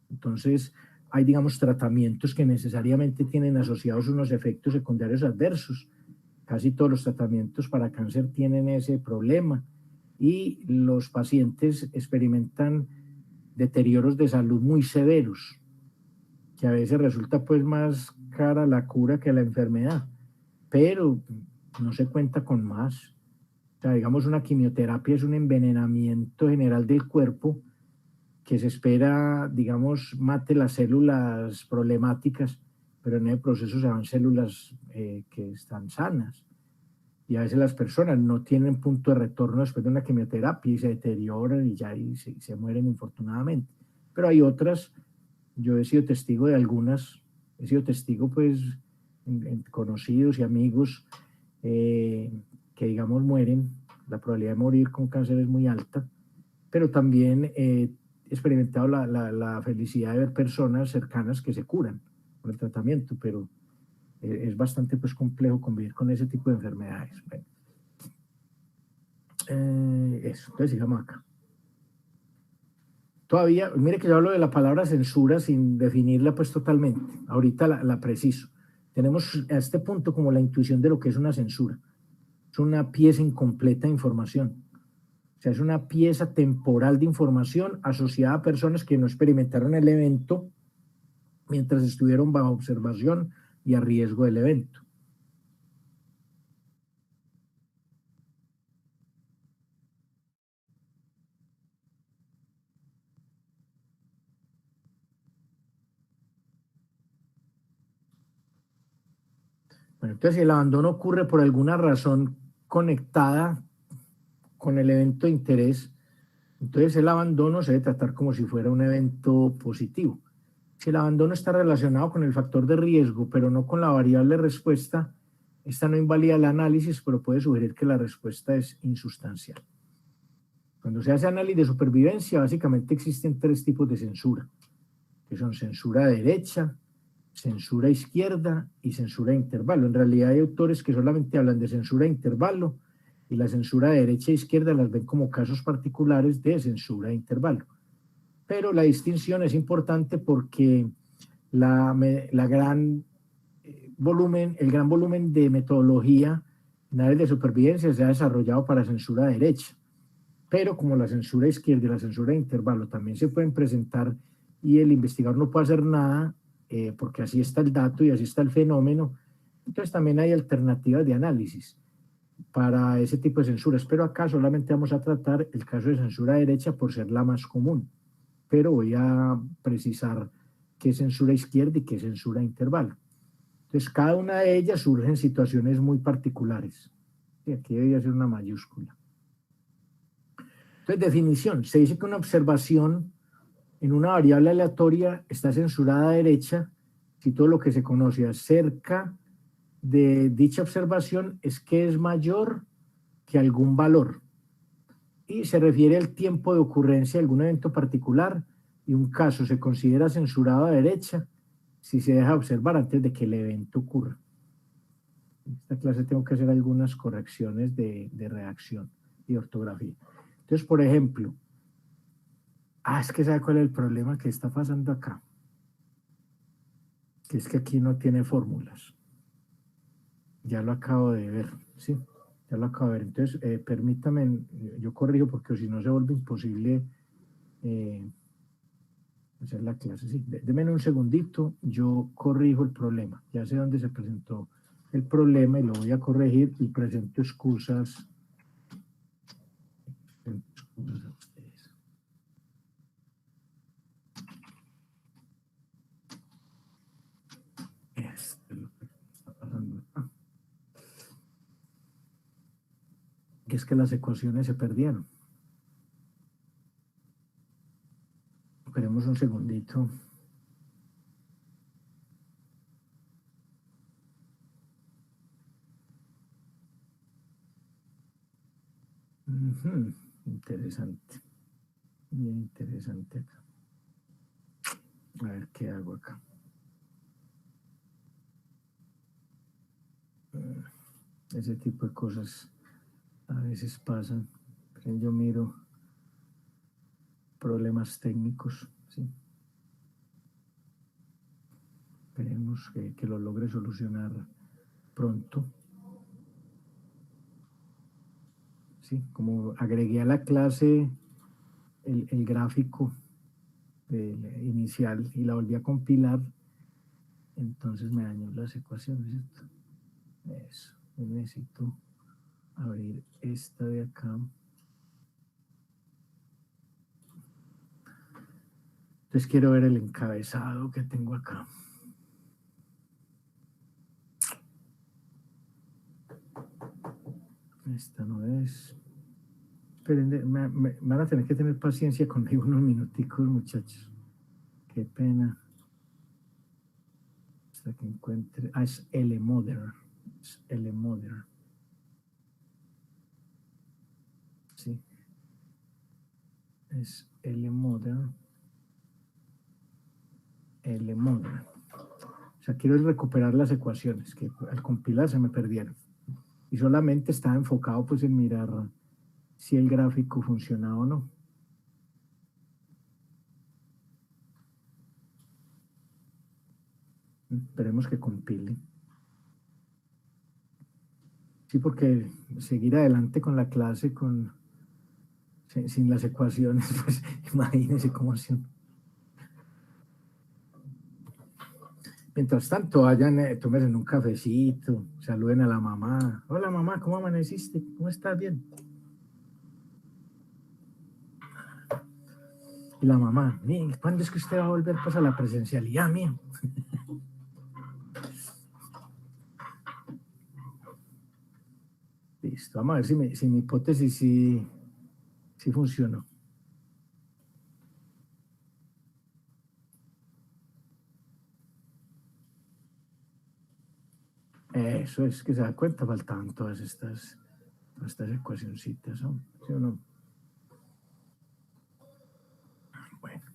Entonces, hay, digamos, tratamientos que necesariamente tienen asociados unos efectos secundarios adversos. Casi todos los tratamientos para cáncer tienen ese problema y los pacientes experimentan deterioros de salud muy severos, que a veces resulta pues más cara la cura que la enfermedad, pero no se cuenta con más. O sea, digamos, una quimioterapia es un envenenamiento general del cuerpo que se espera, digamos, mate las células problemáticas, pero en el proceso se van células que están sanas. Y a veces las personas no tienen punto de retorno después de una quimioterapia y se deterioran y ya se mueren infortunadamente. Pero hay otras, yo he sido testigo de algunas, he sido testigo pues en conocidos y amigos que digamos mueren, la probabilidad de morir con cáncer es muy alta, pero también he experimentado la felicidad de ver personas cercanas que se curan con el tratamiento, pero es bastante pues complejo convivir con ese tipo de enfermedades. Bueno, eso, entonces sigamos acá. Todavía, mire que yo hablo de la palabra censura sin definirla pues totalmente, ahorita la preciso. Tenemos a este punto como la intuición de lo que es una censura. Es una pieza incompleta de información. O sea, es una pieza temporal de información asociada a personas que no experimentaron el evento mientras estuvieron bajo observación y a riesgo del evento. Bueno, entonces, si el abandono ocurre por alguna razón conectada con el evento de interés, entonces el abandono se debe tratar como si fuera un evento positivo. Si el abandono está relacionado con el factor de riesgo, pero no con la variable respuesta, esta no invalida el análisis, pero puede sugerir que la respuesta es insustancial. Cuando se hace análisis de supervivencia, básicamente existen tres tipos de censura. que son censura derecha, censura izquierda y censura de intervalo. En realidad hay autores que solamente hablan de censura de intervalo y la censura de derecha e izquierda las ven como casos particulares de censura de intervalo. Pero la distinción es importante porque el gran volumen de metodología en áreas de supervivencia se ha desarrollado para censura de derecha. Pero como la censura izquierda y la censura de intervalo también se pueden presentar y el investigador no puede hacer nada, porque así está el dato y así está el fenómeno, entonces también hay alternativas de análisis para ese tipo de censuras. Pero acá solamente vamos a tratar el caso de censura derecha por ser la más común. Pero voy a precisar qué es censura izquierda y qué es censura de intervalo. Entonces, cada una de ellas surge en situaciones muy particulares. Y aquí debería ser una mayúscula. Entonces, definición. Se dice que una observación en una variable aleatoria está censurada a derecha si todo lo que se conoce acerca de dicha observación es que es mayor que algún valor. Y se refiere al tiempo de ocurrencia de algún evento particular y un caso se considera censurado a derecha si se deja observar antes de que el evento ocurra. En esta clase tengo que hacer algunas correcciones de redacción y ortografía. Entonces, por ejemplo, es que ¿sabe cuál es el problema que está pasando acá? Que es que aquí no tiene fórmulas. Ya lo acabo de ver, ¿sí? Ya lo acabo de ver. Entonces, permítame, yo corrijo porque si no se vuelve imposible hacer la clase. Sí, denme un segundito, yo corrijo el problema. Ya sé dónde se presentó el problema y lo voy a corregir y presento excusas. Excusas a ustedes. Esto es lo que está pasando acá. Que es que las ecuaciones se perdieron. Esperemos un segundito. Interesante. Bien interesante acá. A ver qué hago acá. Ese tipo de cosas a veces pasan. Pero yo miro problemas técnicos, ¿sí? Esperemos que lo logre solucionar pronto. Sí, como agregué a la clase el gráfico inicial y la volví a compilar, entonces me dañó las ecuaciones, ¿cierto? Eso, necesito abrir esta de acá. Entonces quiero ver el encabezado que tengo acá. Esta no es. Esperen, me van a tener que tener paciencia conmigo unos minuticos, muchachos. Qué pena. Hasta que encuentre. Es LModern. Es LModern. Sí. Es LModern. LModern. O sea, quiero recuperar las ecuaciones que al compilar se me perdieron. Y solamente estaba enfocado pues en mirar si el gráfico funcionaba o no. Esperemos que compile. Sí, porque seguir adelante con la clase sin las ecuaciones, pues imagínense cómo hacen. Mientras tanto, vayan, tómense un cafecito, saluden a la mamá. Hola mamá, ¿cómo amaneciste? ¿Cómo estás? Bien. Y la mamá, ¿cuándo es que usted va a volver pues, a la presencialidad, mía? Listo, vamos a ver si mi hipótesis sí funcionó. Eso es que se da cuenta, faltaban todas estas ecuacioncitas, ¿no? ¿Sí o no? Bueno.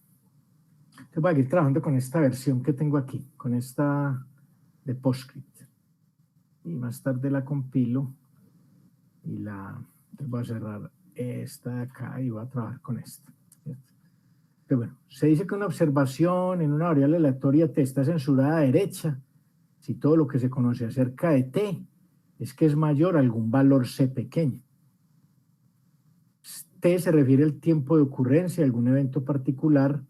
Entonces voy a ir trabajando con esta versión que tengo aquí, con esta de PostScript. Y más tarde la compilo y voy a cerrar esta de acá y voy a trabajar con esta. Pero bueno, se dice que una observación en una variable aleatoria t está censurada a derecha si todo lo que se conoce acerca de t es que es mayor a algún valor c pequeño. T se refiere al tiempo de ocurrencia de algún evento particular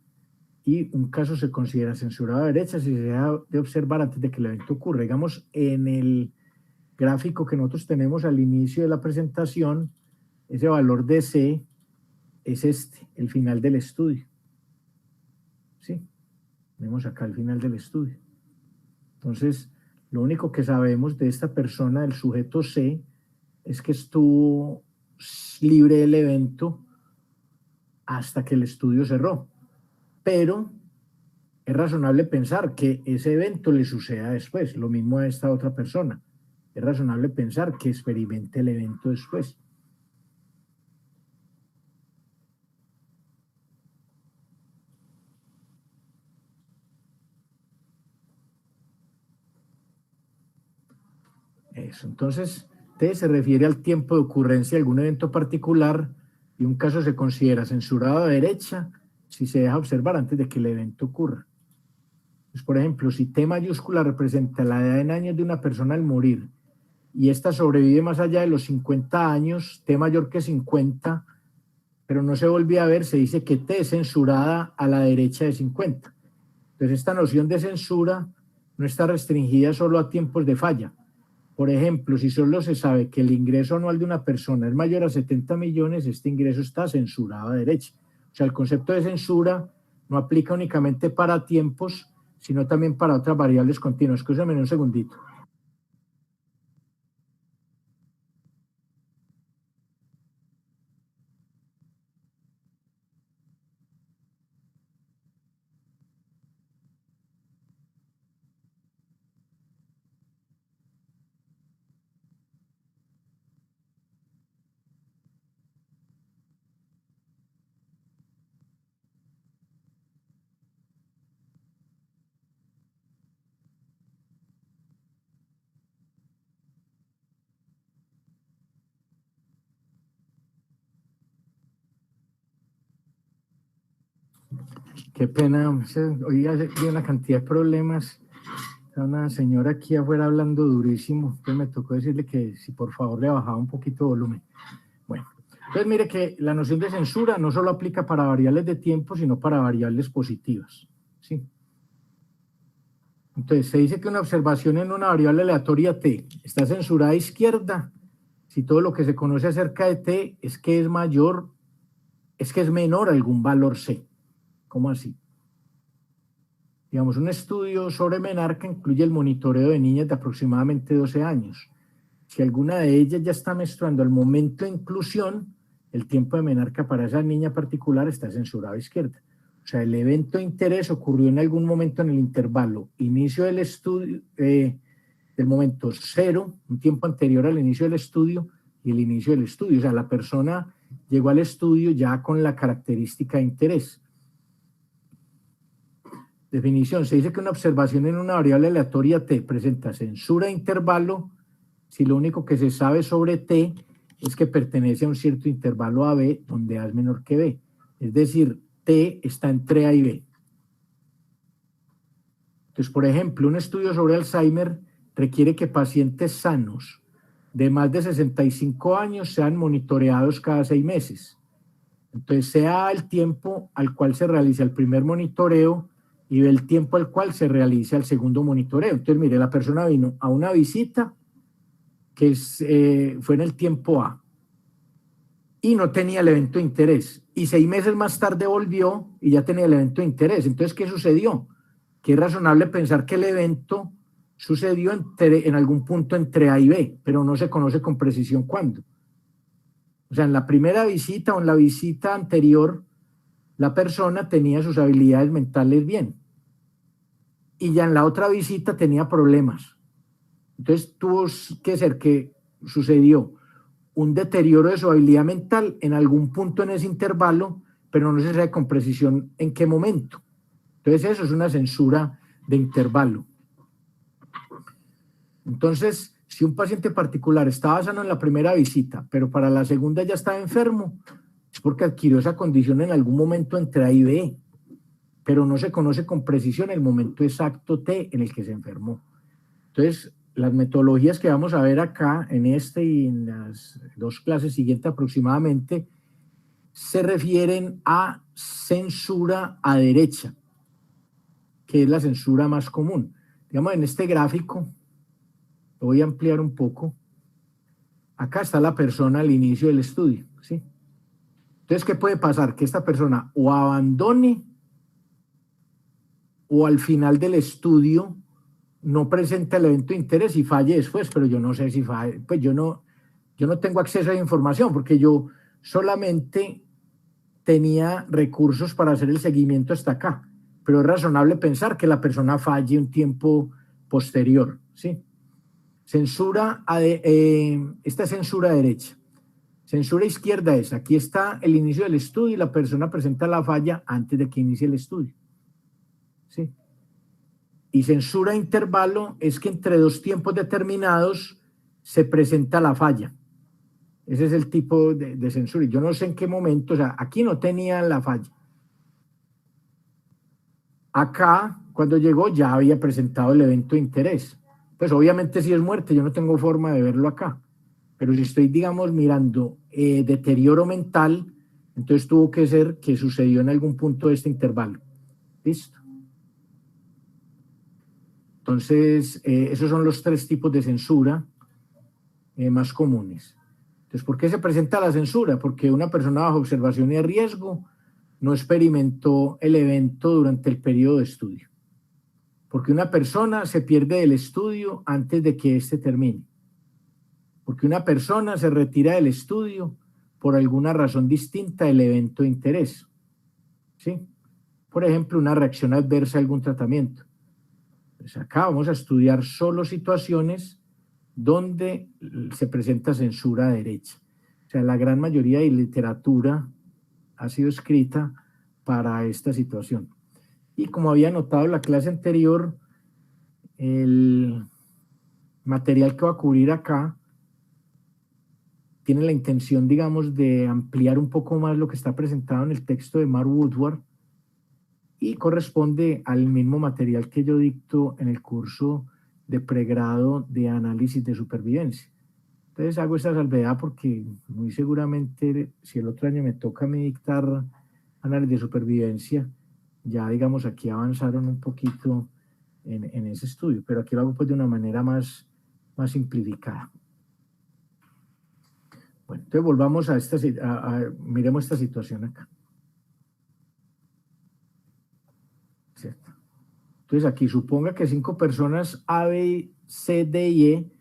y un caso se considera censurado a derecha si se deja de observar antes de que el evento ocurra. Digamos, en el gráfico que nosotros tenemos al inicio de la presentación, ese valor de C es el final del estudio. ¿Sí? Vemos acá el final del estudio. Entonces, lo único que sabemos de esta persona, del sujeto C, es que estuvo libre del evento hasta que el estudio cerró. Pero es razonable pensar que ese evento le suceda después, lo mismo a esta otra persona. Es razonable pensar que experimente el evento después. Eso, entonces, T se refiere al tiempo de ocurrencia de algún evento particular y un caso se considera censurado a derecha si se deja observar antes de que el evento ocurra. Pues, por ejemplo, si T mayúscula representa la edad en años de una persona al morir y ésta sobrevive más allá de los 50 años, T mayor que 50, pero no se volvió a ver, se dice que T es censurada a la derecha de 50. Entonces, esta noción de censura no está restringida solo a tiempos de falla. Por ejemplo, si solo se sabe que el ingreso anual de una persona es mayor a 70 millones, este ingreso está censurado a derecha. O sea, el concepto de censura no aplica únicamente para tiempos, sino también para otras variables continuas. Escúchame un segundito. Qué pena, hoy hay una cantidad de problemas. Está una señora aquí afuera hablando durísimo, entonces me tocó decirle que si por favor le bajaba un poquito de volumen. Bueno, entonces mire que la noción de censura no solo aplica para variables de tiempo, sino para variables positivas. ¿Sí? Entonces se dice que una observación en una variable aleatoria t está censurada a izquierda si todo lo que se conoce acerca de t es que es mayor, es que es menor a algún valor c. ¿Cómo así? Digamos, un estudio sobre menarca incluye el monitoreo de niñas de aproximadamente 12 años. Si alguna de ellas ya está menstruando al momento de inclusión, el tiempo de menarca para esa niña particular está censurado a izquierda. O sea, el evento de interés ocurrió en algún momento en el intervalo inicio del estudio, del momento cero, un tiempo anterior al inicio del estudio y el inicio del estudio. O sea, la persona llegó al estudio ya con la característica de interés. Definición, se dice que una observación en una variable aleatoria t presenta censura de intervalo si lo único que se sabe sobre t es que pertenece a un cierto intervalo AB donde A es menor que B. Es decir, t está entre A y B. Entonces, por ejemplo, un estudio sobre Alzheimer requiere que pacientes sanos de más de 65 años sean monitoreados cada 6 meses. Entonces, sea el tiempo al cual se realiza el primer monitoreo y el tiempo al cual se realiza el segundo monitoreo. Entonces, mire, la persona vino a una visita que fue en el tiempo A y no tenía el evento de interés. Y 6 meses más tarde volvió y ya tenía el evento de interés. Entonces, ¿qué sucedió? Que es razonable pensar que el evento sucedió en algún punto entre A y B, pero no se conoce con precisión cuándo. O sea, en la primera visita o en la visita anterior, la persona tenía sus habilidades mentales bien. Y ya en la otra visita tenía problemas. Entonces tuvo que ser que sucedió un deterioro de su habilidad mental en algún punto en ese intervalo, pero no se sabe con precisión en qué momento. Entonces eso es una censura de intervalo. Entonces, si un paciente particular estaba sano en la primera visita, pero para la segunda ya estaba enfermo, es porque adquirió esa condición en algún momento entre A y B, pero no se conoce con precisión el momento exacto T en el que se enfermó. Entonces, las metodologías que vamos a ver acá en este y en las dos clases siguientes aproximadamente se refieren a censura a derecha, que es la censura más común. Digamos, en este gráfico, lo voy a ampliar un poco. Acá está la persona al inicio del estudio, ¿sí? Entonces, ¿qué puede pasar? Que esta persona o abandone o al final del estudio no presenta el evento de interés y falle después, pero yo no sé si falle, pues yo no tengo acceso a esa información porque yo solamente tenía recursos para hacer el seguimiento hasta acá, pero es razonable pensar que la persona falle un tiempo posterior, ¿sí? Censura, esta censura derecha. Censura izquierda es, aquí está el inicio del estudio y la persona presenta la falla antes de que inicie el estudio, ¿sí? Y censura intervalo es que entre dos tiempos determinados se presenta la falla. Ese es el tipo de censura. Yo no sé en qué momento, o sea, aquí no tenía la falla. Acá, cuando llegó, ya había presentado el evento de interés. Pues obviamente si es muerte, yo no tengo forma de verlo acá. Pero si estoy, digamos, mirando deterioro mental, entonces tuvo que ser que sucedió en algún punto de este intervalo. ¿Listo? Entonces, esos son los tres tipos de censura más comunes. Entonces, ¿por qué se presenta la censura? Porque una persona bajo observación y riesgo no experimentó el evento durante el periodo de estudio. Porque una persona se pierde del estudio antes de que éste termine. Porque una persona se retira del estudio por alguna razón distinta del evento de interés. ¿Sí? Por ejemplo, una reacción adversa a algún tratamiento. Pues acá vamos a estudiar solo situaciones donde se presenta censura derecha. O sea, la gran mayoría de literatura ha sido escrita para esta situación. Y como había notado en la clase anterior, el material que va a cubrir acá tiene la intención, digamos, de ampliar un poco más lo que está presentado en el texto de Mark Woodward y corresponde al mismo material que yo dicto en el curso de pregrado de análisis de supervivencia. Entonces hago esta salvedad porque muy seguramente si el otro año me toca a mí dictar análisis de supervivencia, ya digamos aquí avanzaron un poquito en ese estudio, pero aquí lo hago pues de una manera más simplificada. Bueno, entonces volvamos miremos esta situación acá. ¿Cierto? Entonces aquí suponga que 5 personas A, B, C, D y E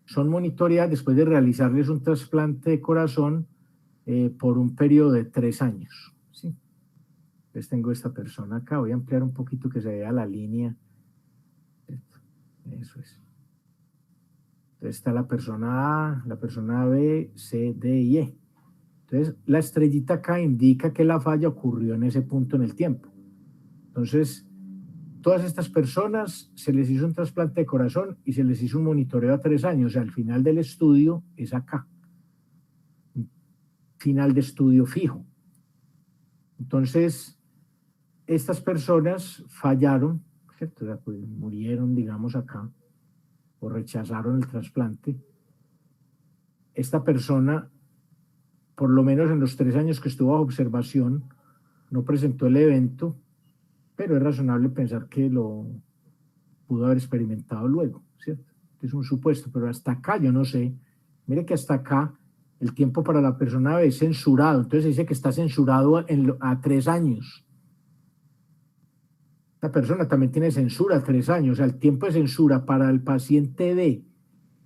son monitoreadas después de realizarles un trasplante de corazón por un periodo de 3 años. ¿Sí? Entonces tengo esta persona acá, voy a ampliar un poquito que se vea la línea. Eso es. Entonces está la persona A, la persona B, C, D y E. Entonces la estrellita acá indica que la falla ocurrió en ese punto en el tiempo. Entonces, todas estas personas se les hizo un trasplante de corazón y se les hizo un monitoreo a 3 años. O sea, al final del estudio es acá. Final de estudio fijo. Entonces, estas personas fallaron, ¿cierto? O sea, pues murieron, digamos, acá, o rechazaron el trasplante. Esta persona, por lo menos en los 3 años que estuvo bajo observación, no presentó el evento, pero es razonable pensar que lo pudo haber experimentado luego, ¿cierto? Es un supuesto, pero hasta acá yo no sé. Mire que hasta acá el tiempo para la persona es censurado, entonces dice que está censurado a 3 años. La persona también tiene censura a 3 años, o sea, el tiempo de censura para el paciente D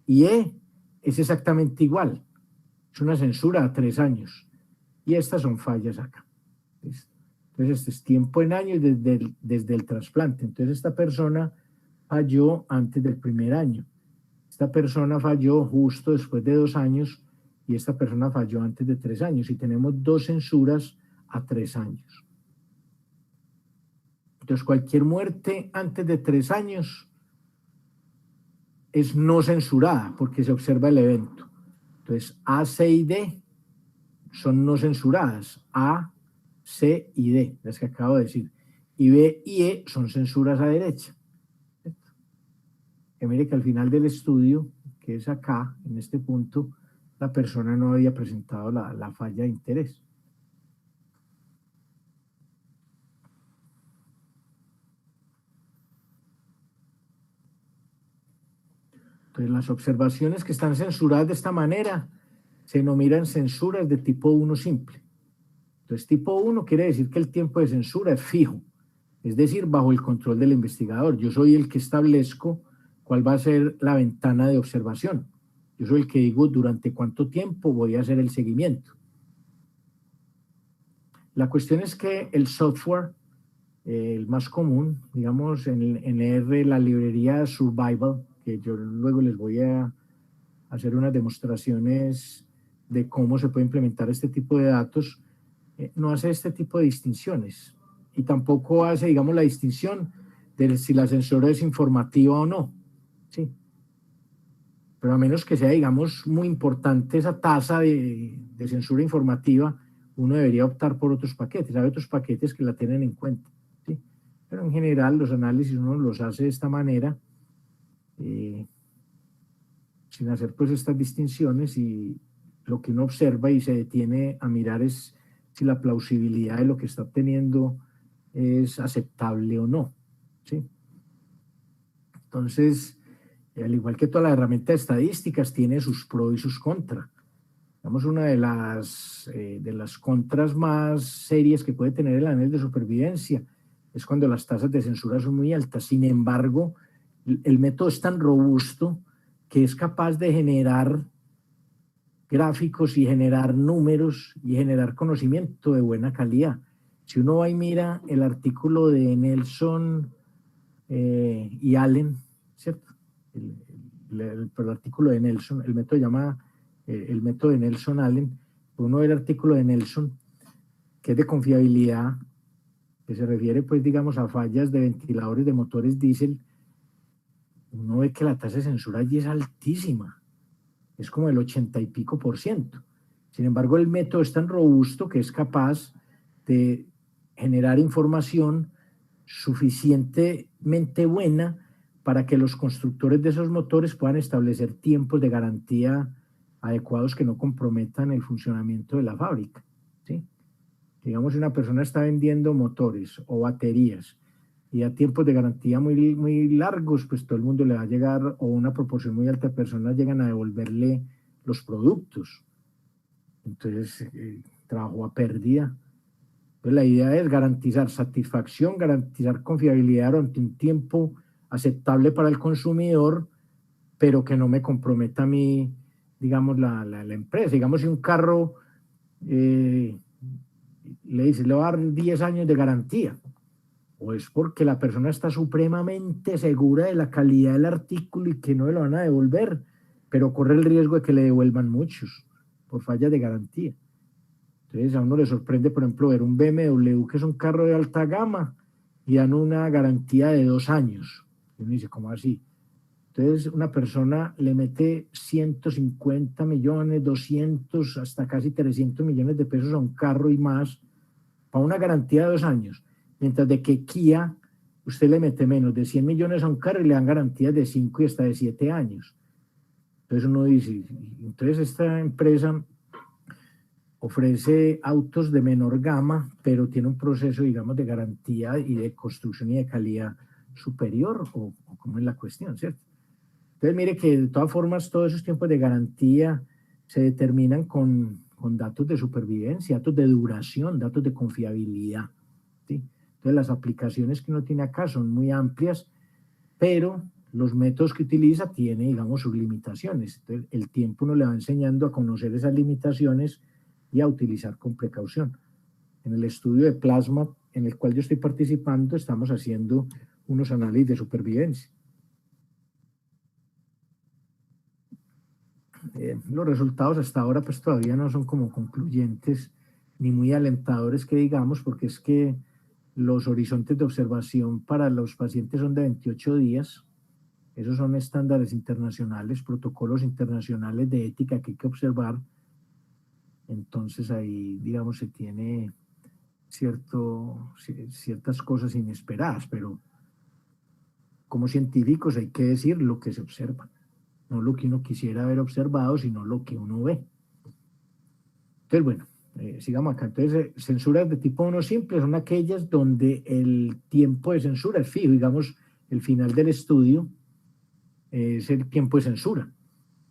y E es exactamente igual. Es una censura a 3 años. Y estas son fallas acá. ¿Listo? Entonces, este es tiempo en años desde el trasplante. Entonces, esta persona falló antes del primer año. Esta persona falló justo después de 2 años y esta persona falló antes de 3 años. Y tenemos 2 censuras a 3 años. Entonces, cualquier muerte antes de 3 años es no censurada porque se observa el evento. Entonces, A, C y D son no censuradas. A, C y D, las que acabo de decir. Y B y E son censuras a derecha. Que mire que al final del estudio, que es acá, en este punto, la persona no había presentado la falla de interés. Entonces, las observaciones que están censuradas de esta manera se denominan censuras de tipo 1 simple. Entonces, tipo 1 quiere decir que el tiempo de censura es fijo, es decir, bajo el control del investigador. Yo soy el que establezco cuál va a ser la ventana de observación. Yo soy el que digo durante cuánto tiempo voy a hacer el seguimiento. La cuestión es que el software, el más común, digamos, en R, la librería Survival, que yo luego les voy a hacer unas demostraciones de cómo se puede implementar este tipo de datos, no hace este tipo de distinciones y tampoco hace, digamos, la distinción de si la censura es informativa o no, ¿sí? Pero a menos que sea, digamos, muy importante esa tasa de censura informativa, uno debería optar por otros paquetes. Hay otros paquetes que la tienen en cuenta, ¿sí? Pero en general los análisis uno los hace de esta manera, sin hacer pues estas distinciones, y lo que uno observa y se detiene a mirar es si la plausibilidad de lo que está obteniendo es aceptable o no, ¿sí? Entonces, al igual que todas las herramientas estadísticas, tiene sus pros y sus contras. Digamos, una de las contras más serias que puede tener el análisis de supervivencia es cuando las tasas de censura son muy altas. Sin embargo, el método es tan robusto que es capaz de generar gráficos y generar números y generar conocimiento de buena calidad. Si uno va y mira el artículo de Nelson y Allen, ¿cierto? El artículo de Nelson, el método llama el método de Nelson Allen, uno ve el artículo de Nelson, que es de confiabilidad, que se refiere, pues, digamos, a fallas de ventiladores de motores diésel. Uno ve que la tasa de censura allí es altísima, es como el 80 y pico %. Sin embargo, el método es tan robusto que es capaz de generar información suficientemente buena para que los constructores de esos motores puedan establecer tiempos de garantía adecuados que no comprometan el funcionamiento de la fábrica, ¿sí? Digamos, si una persona está vendiendo motores o baterías y a tiempos de garantía muy, muy largos, pues todo el mundo le va a llegar, o una proporción muy alta de personas llegan a devolverle los productos. Entonces, trabajo a pérdida. Entonces, la idea es garantizar satisfacción, garantizar confiabilidad durante un tiempo aceptable para el consumidor, pero que no me comprometa a mí, digamos, la empresa. Digamos, si un carro le dice, le va a dar 10 años de garantía, o es porque la persona está supremamente segura de la calidad del artículo y que no le lo van a devolver, pero corre el riesgo de que le devuelvan muchos por fallas de garantía. Entonces, a uno le sorprende, por ejemplo, ver un BMW, que es un carro de alta gama, y dan una garantía de 2 años. Y uno dice, ¿cómo así? Entonces, una persona le mete 150 millones, 200, hasta casi 300 millones de pesos a un carro y más, para una garantía de 2 años. Mientras de que Kia, usted le mete menos de 100 millones a un carro y le dan garantías de 5 y hasta de 7 años. Entonces uno dice, entonces esta empresa ofrece autos de menor gama, pero tiene un proceso, digamos, de garantía y de construcción y de calidad superior, o cómo es la cuestión, ¿cierto? Entonces, mire que de todas formas todos esos tiempos de garantía se determinan con datos de supervivencia, datos de duración, datos de confiabilidad, ¿sí? Entonces, las aplicaciones que uno tiene acá son muy amplias, pero los métodos que utiliza tienen, digamos, sus limitaciones. Entonces, el tiempo uno le va enseñando a conocer esas limitaciones y a utilizar con precaución. En el estudio de plasma en el cual yo estoy participando, estamos haciendo unos análisis de supervivencia. Los resultados hasta ahora pues todavía no son como concluyentes ni muy alentadores que digamos, porque es que Los horizontes de observación para los pacientes son de 28 días. Esos son estándares internacionales, protocolos internacionales de ética que hay que observar. Entonces ahí, digamos, se tiene ciertas cosas inesperadas, pero como científicos hay que decir lo que se observa, no lo que uno quisiera haber observado, sino lo que uno ve. Entonces, bueno, sigamos acá. Entonces, censuras de tipo 1 simple son aquellas donde el tiempo de censura es fijo, digamos, el final del estudio es el tiempo de censura.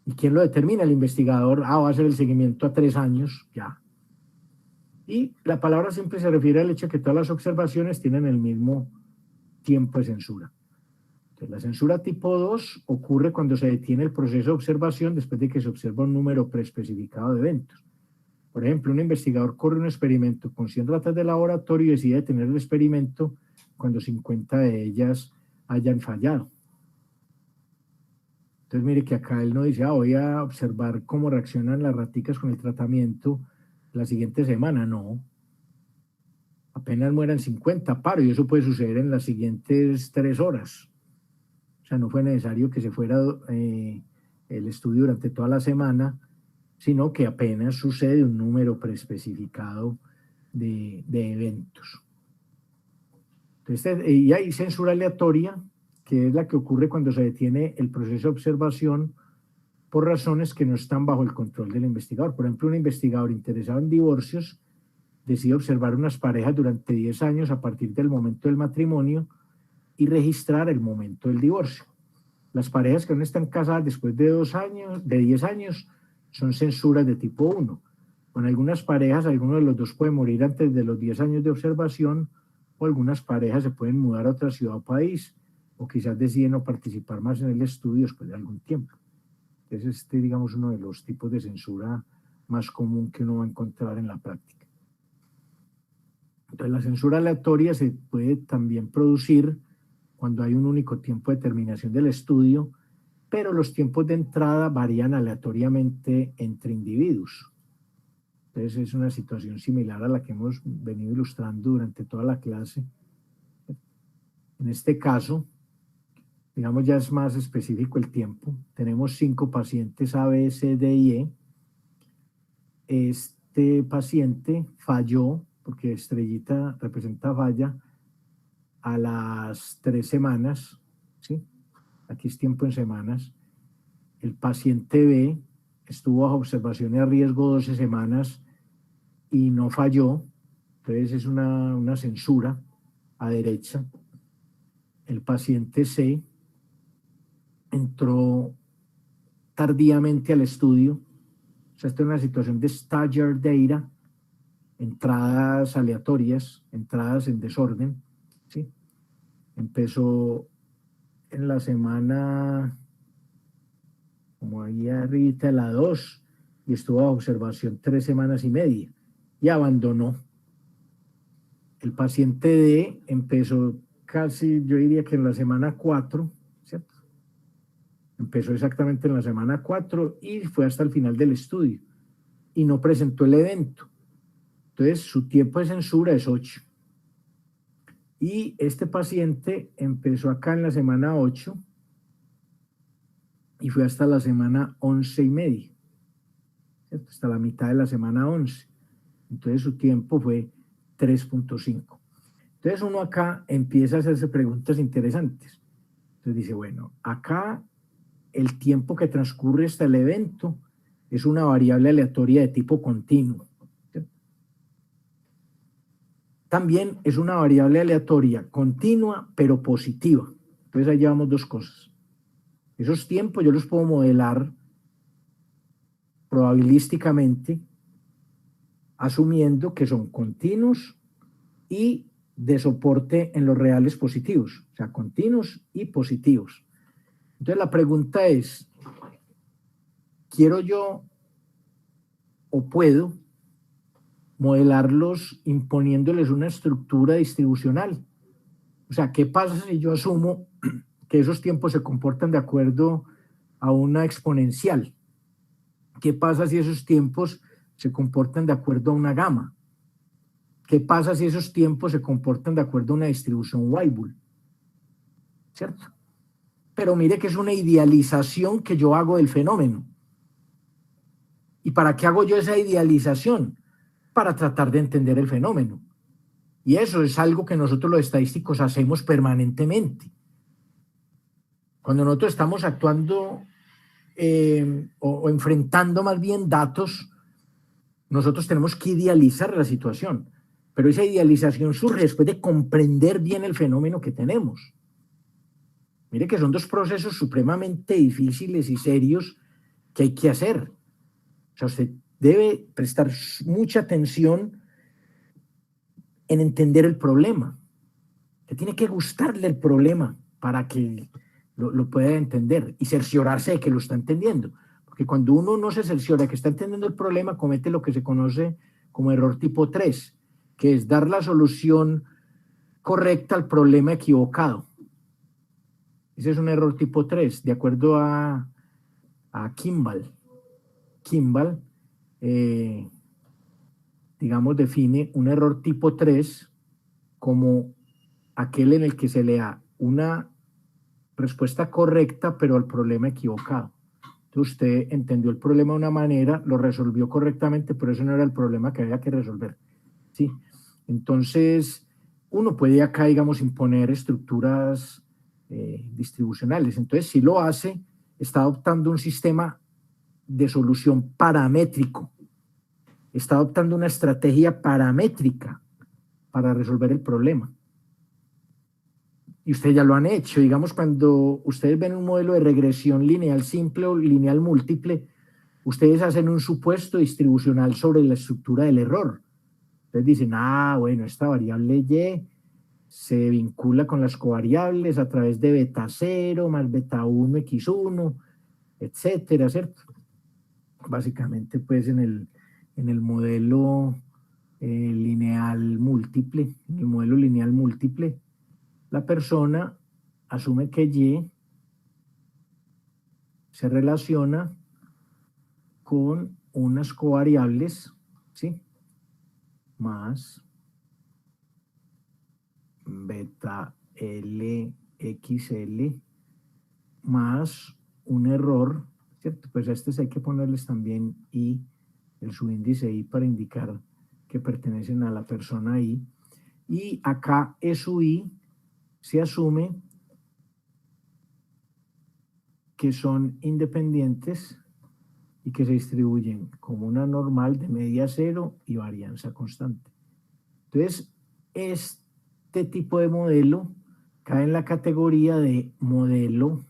¿Y quién lo determina? El investigador. Va a hacer el seguimiento a 3 años, ya. Y la palabra simple se refiere al hecho de que todas las observaciones tienen el mismo tiempo de censura. Entonces, la censura tipo 2 ocurre cuando se detiene el proceso de observación después de que se observa un número preespecificado de eventos. Por ejemplo, un investigador corre un experimento con 100 ratas de laboratorio y decide detener el experimento cuando 50 de ellas hayan fallado. Entonces, mire que acá él no dice, voy a observar cómo reaccionan las raticas con el tratamiento la siguiente semana. No. Apenas mueran 50, paro, y eso puede suceder en las siguientes 3 horas. O sea, no fue necesario que se fuera el estudio durante toda la semana, sino que apenas sucede un número preespecificado de eventos. Entonces, y hay censura aleatoria, que es la que ocurre cuando se detiene el proceso de observación por razones que no están bajo el control del investigador. Por ejemplo, un investigador interesado en divorcios decide observar unas parejas durante 10 años a partir del momento del matrimonio y registrar el momento del divorcio. Las parejas que no están casadas después de 10 años, son censuras de tipo 1. Con algunas parejas, alguno de los dos puede morir antes de los 10 años de observación, o algunas parejas se pueden mudar a otra ciudad o país, o quizás deciden no participar más en el estudio después de algún tiempo. Entonces, digamos, uno de los tipos de censura más común que uno va a encontrar en la práctica. Entonces, la censura aleatoria se puede también producir cuando hay un único tiempo de terminación del estudio, pero los tiempos de entrada varían aleatoriamente entre individuos. Entonces es una situación similar a la que hemos venido ilustrando durante toda la clase. En este caso, digamos, ya es más específico el tiempo. Tenemos 5 pacientes A, B, C, D y E. Este paciente falló, porque estrellita representa falla, a las 3 semanas, ¿sí? Aquí es tiempo en semanas. El paciente B estuvo bajo observación y a riesgo 12 semanas y no falló. Entonces es una censura a derecha. El paciente C entró tardíamente al estudio. O sea, esta es una situación de staggered data, entradas aleatorias, entradas en desorden, ¿sí? Empezó en la semana, como ahí arriba, la 2, y estuvo a observación 3 semanas y media, y abandonó. El paciente D empezó casi, yo diría que en la semana 4, ¿cierto? Empezó exactamente en la semana 4 y fue hasta el final del estudio, y no presentó el evento. Entonces, su tiempo de censura es 8. Y este paciente empezó acá en la semana 8 y fue hasta la semana 11 y media, ¿cierto? Hasta la mitad de la semana 11. Entonces su tiempo fue 3.5. Entonces uno acá empieza a hacerse preguntas interesantes. Entonces dice, bueno, acá el tiempo que transcurre hasta el evento es una variable aleatoria de tipo continuo. También es una variable aleatoria continua, pero positiva. Entonces ahí llevamos 2 cosas. Esos tiempos yo los puedo modelar probabilísticamente, asumiendo que son continuos y de soporte en los reales positivos, o sea, continuos y positivos. Entonces la pregunta es, ¿quiero yo o puedo modelarlos imponiéndoles una estructura distribucional? O sea, ¿qué pasa si yo asumo que esos tiempos se comportan de acuerdo a una exponencial? ¿Qué pasa si esos tiempos se comportan de acuerdo a una gama? ¿Qué pasa si esos tiempos se comportan de acuerdo a una distribución Weibull? ¿Cierto? Pero mire que es una idealización que yo hago del fenómeno. ¿Y para qué hago yo esa idealización? Para tratar de entender el fenómeno. Y eso es algo que nosotros los estadísticos hacemos permanentemente. Cuando nosotros estamos actuando o enfrentando más bien datos, nosotros tenemos que idealizar la situación. Pero esa idealización surge después de comprender bien el fenómeno que tenemos. Mire que son dos procesos supremamente difíciles y serios que hay que hacer. O sea, usted debe prestar mucha atención en entender el problema. Te tiene que gustarle el problema para que lo pueda entender y cerciorarse de que lo está entendiendo. Porque cuando uno no se cerciora de que está entendiendo el problema, comete lo que se conoce como error tipo 3, que es dar la solución correcta al problema equivocado. Ese es un error tipo 3, de acuerdo a Kimball. Kimball, digamos, define un error tipo 3 como aquel en el que se le da una respuesta correcta, pero al problema equivocado. Entonces usted entendió el problema de una manera, lo resolvió correctamente, pero ese no era el problema que había que resolver. ¿Sí? Entonces, uno puede acá, digamos, imponer estructuras distribucionales. Entonces, si lo hace, está adoptando un sistema de solución paramétrico. Está adoptando una estrategia paramétrica para resolver el problema. Y ustedes ya lo han hecho. Digamos, cuando ustedes ven un modelo de regresión lineal simple o lineal múltiple, ustedes hacen un supuesto distribucional sobre la estructura del error. Entonces dicen, bueno, esta variable Y se vincula con las covariables a través de beta 0 más beta 1, x1, etcétera, ¿cierto? Básicamente, pues, en el modelo lineal múltiple, la persona asume que Y se relaciona con unas covariables, ¿sí? Más beta L XL más un error, ¿cierto? Pues a estos hay que ponerles también I, el subíndice I para indicar que pertenecen a la persona I. Y acá su I se asume que son independientes y que se distribuyen como una normal de media cero y varianza constante. Entonces, este tipo de modelo cae en la categoría de modelo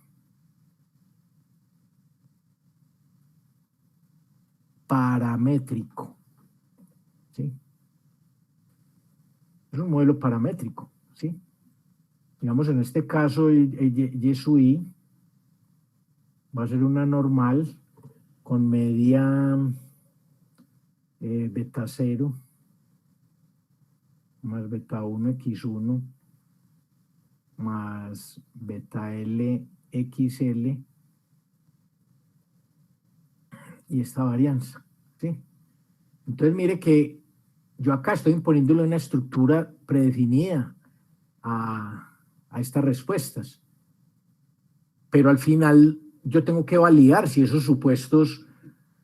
paramétrico. ¿Sí? Es un modelo paramétrico, ¿sí? Digamos, en este caso, Y su I va a ser una normal con media beta 0 más beta 1 x1 más beta L XL y esta varianza, ¿sí? Entonces mire que yo acá estoy imponiéndole una estructura predefinida a estas respuestas, pero al final yo tengo que validar si esos supuestos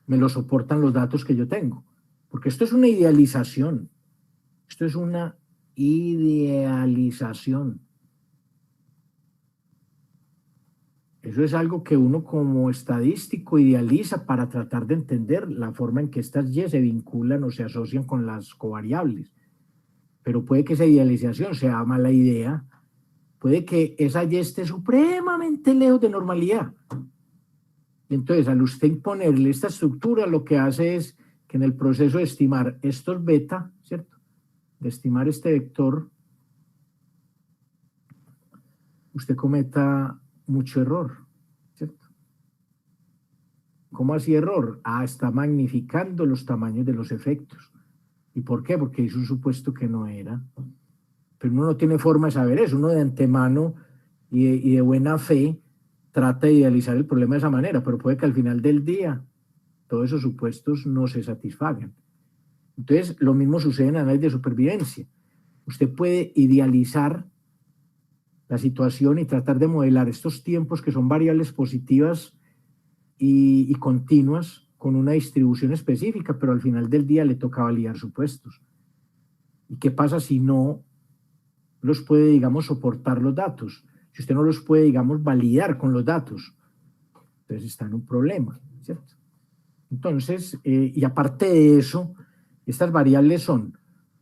me los soportan los datos que yo tengo, porque esto es una idealización, esto es una idealización. Eso es algo que uno como estadístico idealiza para tratar de entender la forma en que estas Y se vinculan o se asocian con las covariables. Pero puede que esa idealización sea mala idea, puede que esa Y esté supremamente lejos de normalidad. Entonces, al usted imponerle esta estructura, lo que hace es que en el proceso de estimar estos beta, ¿cierto? De estimar este vector, usted cometa mucho error, ¿cierto? ¿Cómo así error? Está magnificando los tamaños de los efectos. ¿Y por qué? Porque hizo un supuesto que no era. Pero uno no tiene forma de saber eso. Uno de antemano y de buena fe trata de idealizar el problema de esa manera, pero puede que al final del día todos esos supuestos no se satisfagan. Entonces, lo mismo sucede en análisis de supervivencia. Usted puede idealizar la situación y tratar de modelar estos tiempos que son variables positivas y continuas con una distribución específica, pero al final del día le toca validar supuestos. ¿Y qué pasa si no los puede, digamos, soportar los datos? Si usted no los puede, digamos, validar con los datos, entonces está en un problema, ¿cierto? Entonces, y aparte de eso, estas variables son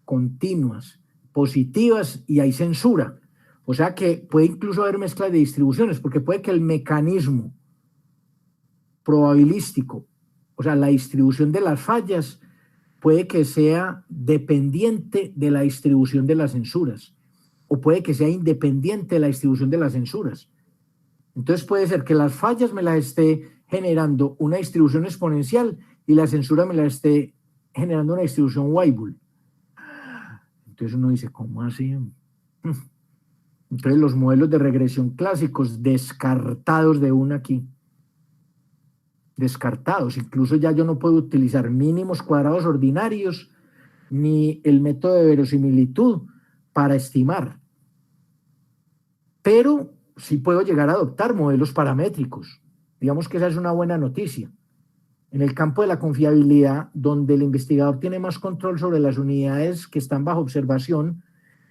continuas, positivas y hay censura. O sea que puede incluso haber mezclas de distribuciones, porque puede que el mecanismo probabilístico, o sea, la distribución de las fallas, puede que sea dependiente de la distribución de las censuras, o puede que sea independiente de la distribución de las censuras. Entonces puede ser que las fallas me las esté generando una distribución exponencial y la censura me la esté generando una distribución Weibull. Entonces uno dice, ¿cómo así? Entonces los modelos de regresión clásicos descartados de una aquí. Descartados. Incluso ya yo no puedo utilizar mínimos cuadrados ordinarios ni el método de verosimilitud para estimar. Pero sí puedo llegar a adoptar modelos paramétricos. Digamos que esa es una buena noticia. En el campo de la confiabilidad, donde el investigador tiene más control sobre las unidades que están bajo observación,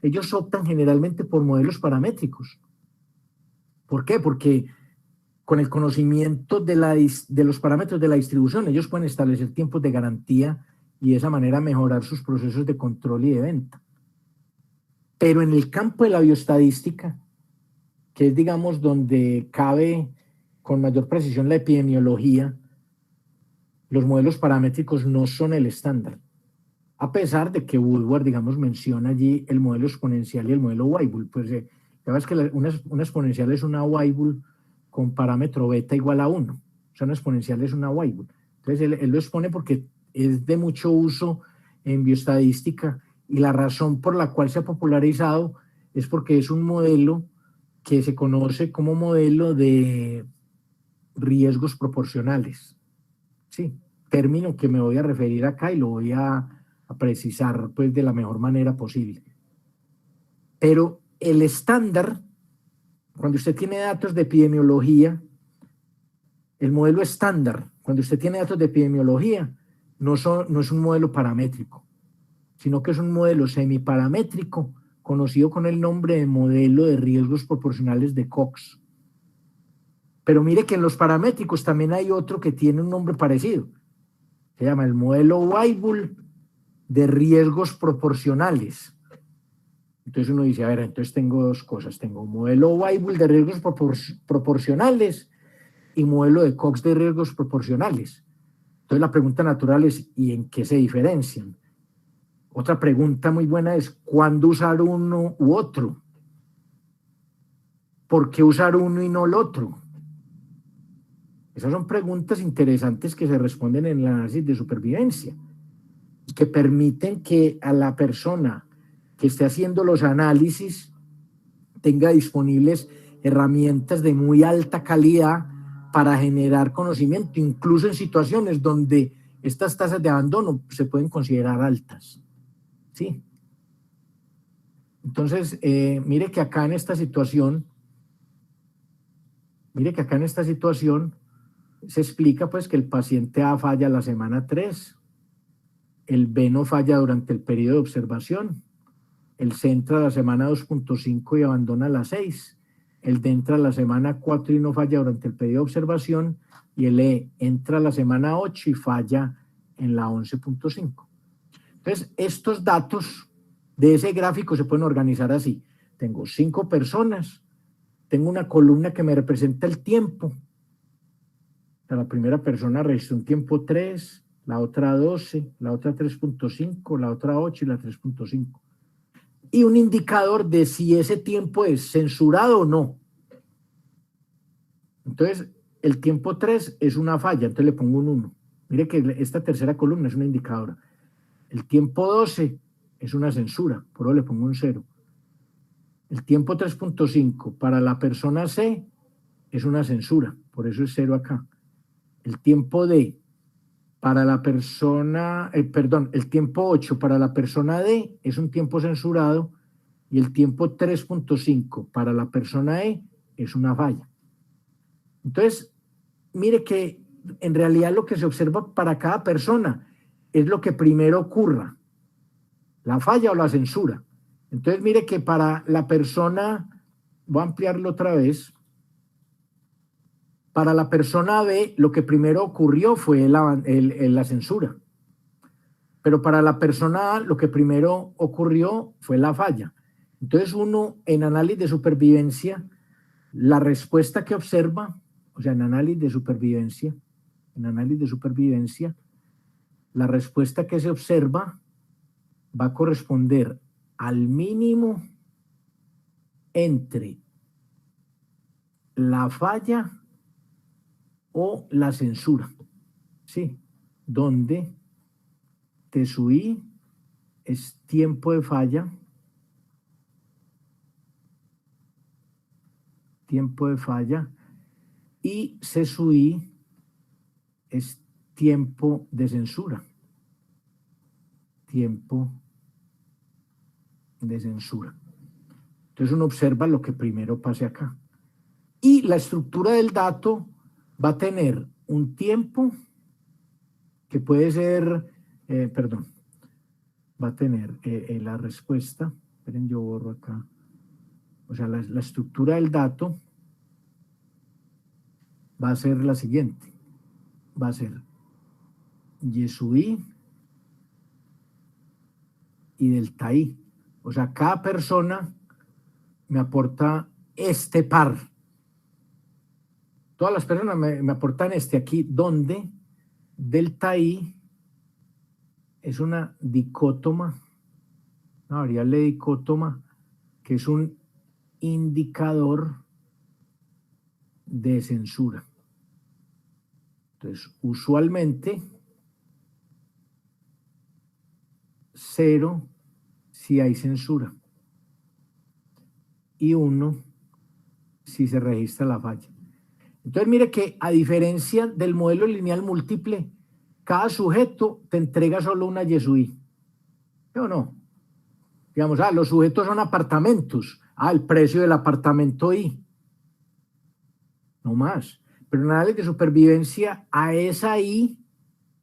ellos optan generalmente por modelos paramétricos. ¿Por qué? Porque con el conocimiento de los parámetros de la distribución, ellos pueden establecer tiempos de garantía y de esa manera mejorar sus procesos de control y de venta. Pero en el campo de la bioestadística, que es, digamos, donde cabe con mayor precisión la epidemiología, los modelos paramétricos no son el estándar. A pesar de que Woodward, digamos, menciona allí el modelo exponencial y el modelo Weibull. Pues ya ves que una exponencial es una Weibull con parámetro beta igual a 1. O sea, una exponencial es una Weibull. Entonces, él lo expone porque es de mucho uso en bioestadística y la razón por la cual se ha popularizado es porque es un modelo que se conoce como modelo de riesgos proporcionales. Sí, término que me voy a referir acá y lo voy a precisar pues de la mejor manera posible. Pero el estándar, cuando usted tiene datos de epidemiología, el modelo estándar, cuando usted tiene datos de epidemiología, no es un modelo paramétrico, sino que es un modelo semiparamétrico conocido con el nombre de modelo de riesgos proporcionales de Cox. Pero mire que en los paramétricos también hay otro que tiene un nombre parecido. Se llama el modelo Weibull de riesgos proporcionales. Entonces uno dice, a ver, entonces tengo dos cosas. Tengo un modelo Weibull de riesgos proporcionales y modelo de Cox de riesgos proporcionales. Entonces la pregunta natural es, ¿y en qué se diferencian? Otra pregunta muy buena es, ¿cuándo usar uno u otro? ¿Por qué usar uno y no el otro? Esas son preguntas interesantes que se responden en el análisis de supervivencia y que permiten que a la persona que esté haciendo los análisis tenga disponibles herramientas de muy alta calidad para generar conocimiento, incluso en situaciones donde estas tasas de abandono se pueden considerar altas. ¿Sí? Entonces, mire que acá en esta situación se explica pues que el paciente A falla la semana 3, el B no falla durante el periodo de observación, el C entra a la semana 2.5 y abandona la 6, el D entra a la semana 4 y no falla durante el periodo de observación, y el E entra a la semana 8 y falla en la 11.5. Entonces, estos datos de ese gráfico se pueden organizar así. Tengo 5 personas, tengo una columna que me representa el tiempo. La primera persona registró un tiempo 3, la otra 12, la otra 3.5, la otra 8 y la 3.5. Y un indicador de si ese tiempo es censurado o no. Entonces, el tiempo 3 es una falla, entonces le pongo un 1. Mire que esta tercera columna es una indicadora. El tiempo 12 es una censura, por eso le pongo un 0. El tiempo 3.5 para la persona C es una censura, por eso es 0 acá. El tiempo D para la persona, perdón, el tiempo 8 para la persona D es un tiempo censurado y el tiempo 3.5 para la persona E es una falla. Entonces, mire que en realidad lo que se observa para cada persona es lo que primero ocurra, la falla o la censura. Entonces, mire que para la persona, voy a ampliarlo otra vez, para la persona B, lo que primero ocurrió fue la censura. Pero para la persona A, lo que primero ocurrió fue la falla. Entonces uno, en análisis de supervivencia, la respuesta que observa, o sea, en análisis de supervivencia, la respuesta que se observa va a corresponder al mínimo entre la falla o la censura, ¿sí? Donde TSUI es tiempo de falla, y CSUI es tiempo de censura, Entonces uno observa lo que primero pase acá. Y la estructura del dato va a tener un tiempo que puede ser, va a tener la respuesta, esperen, yo borro acá, o sea, la estructura del dato va a ser la siguiente, va a ser YSUI y delta I, o sea, cada persona me aporta este par, todas las personas me aportan este aquí, donde delta I es una dicótoma, una variable dicótoma, que es un indicador de censura. Entonces, usualmente, 0 si hay censura y 1 si se registra la falla. Entonces, mire que a diferencia del modelo lineal múltiple, cada sujeto te entrega solo una YSUI. ¿Sí o no? Digamos, los sujetos son apartamentos. El precio del apartamento I. No más. Pero en análisis de supervivencia, a esa I,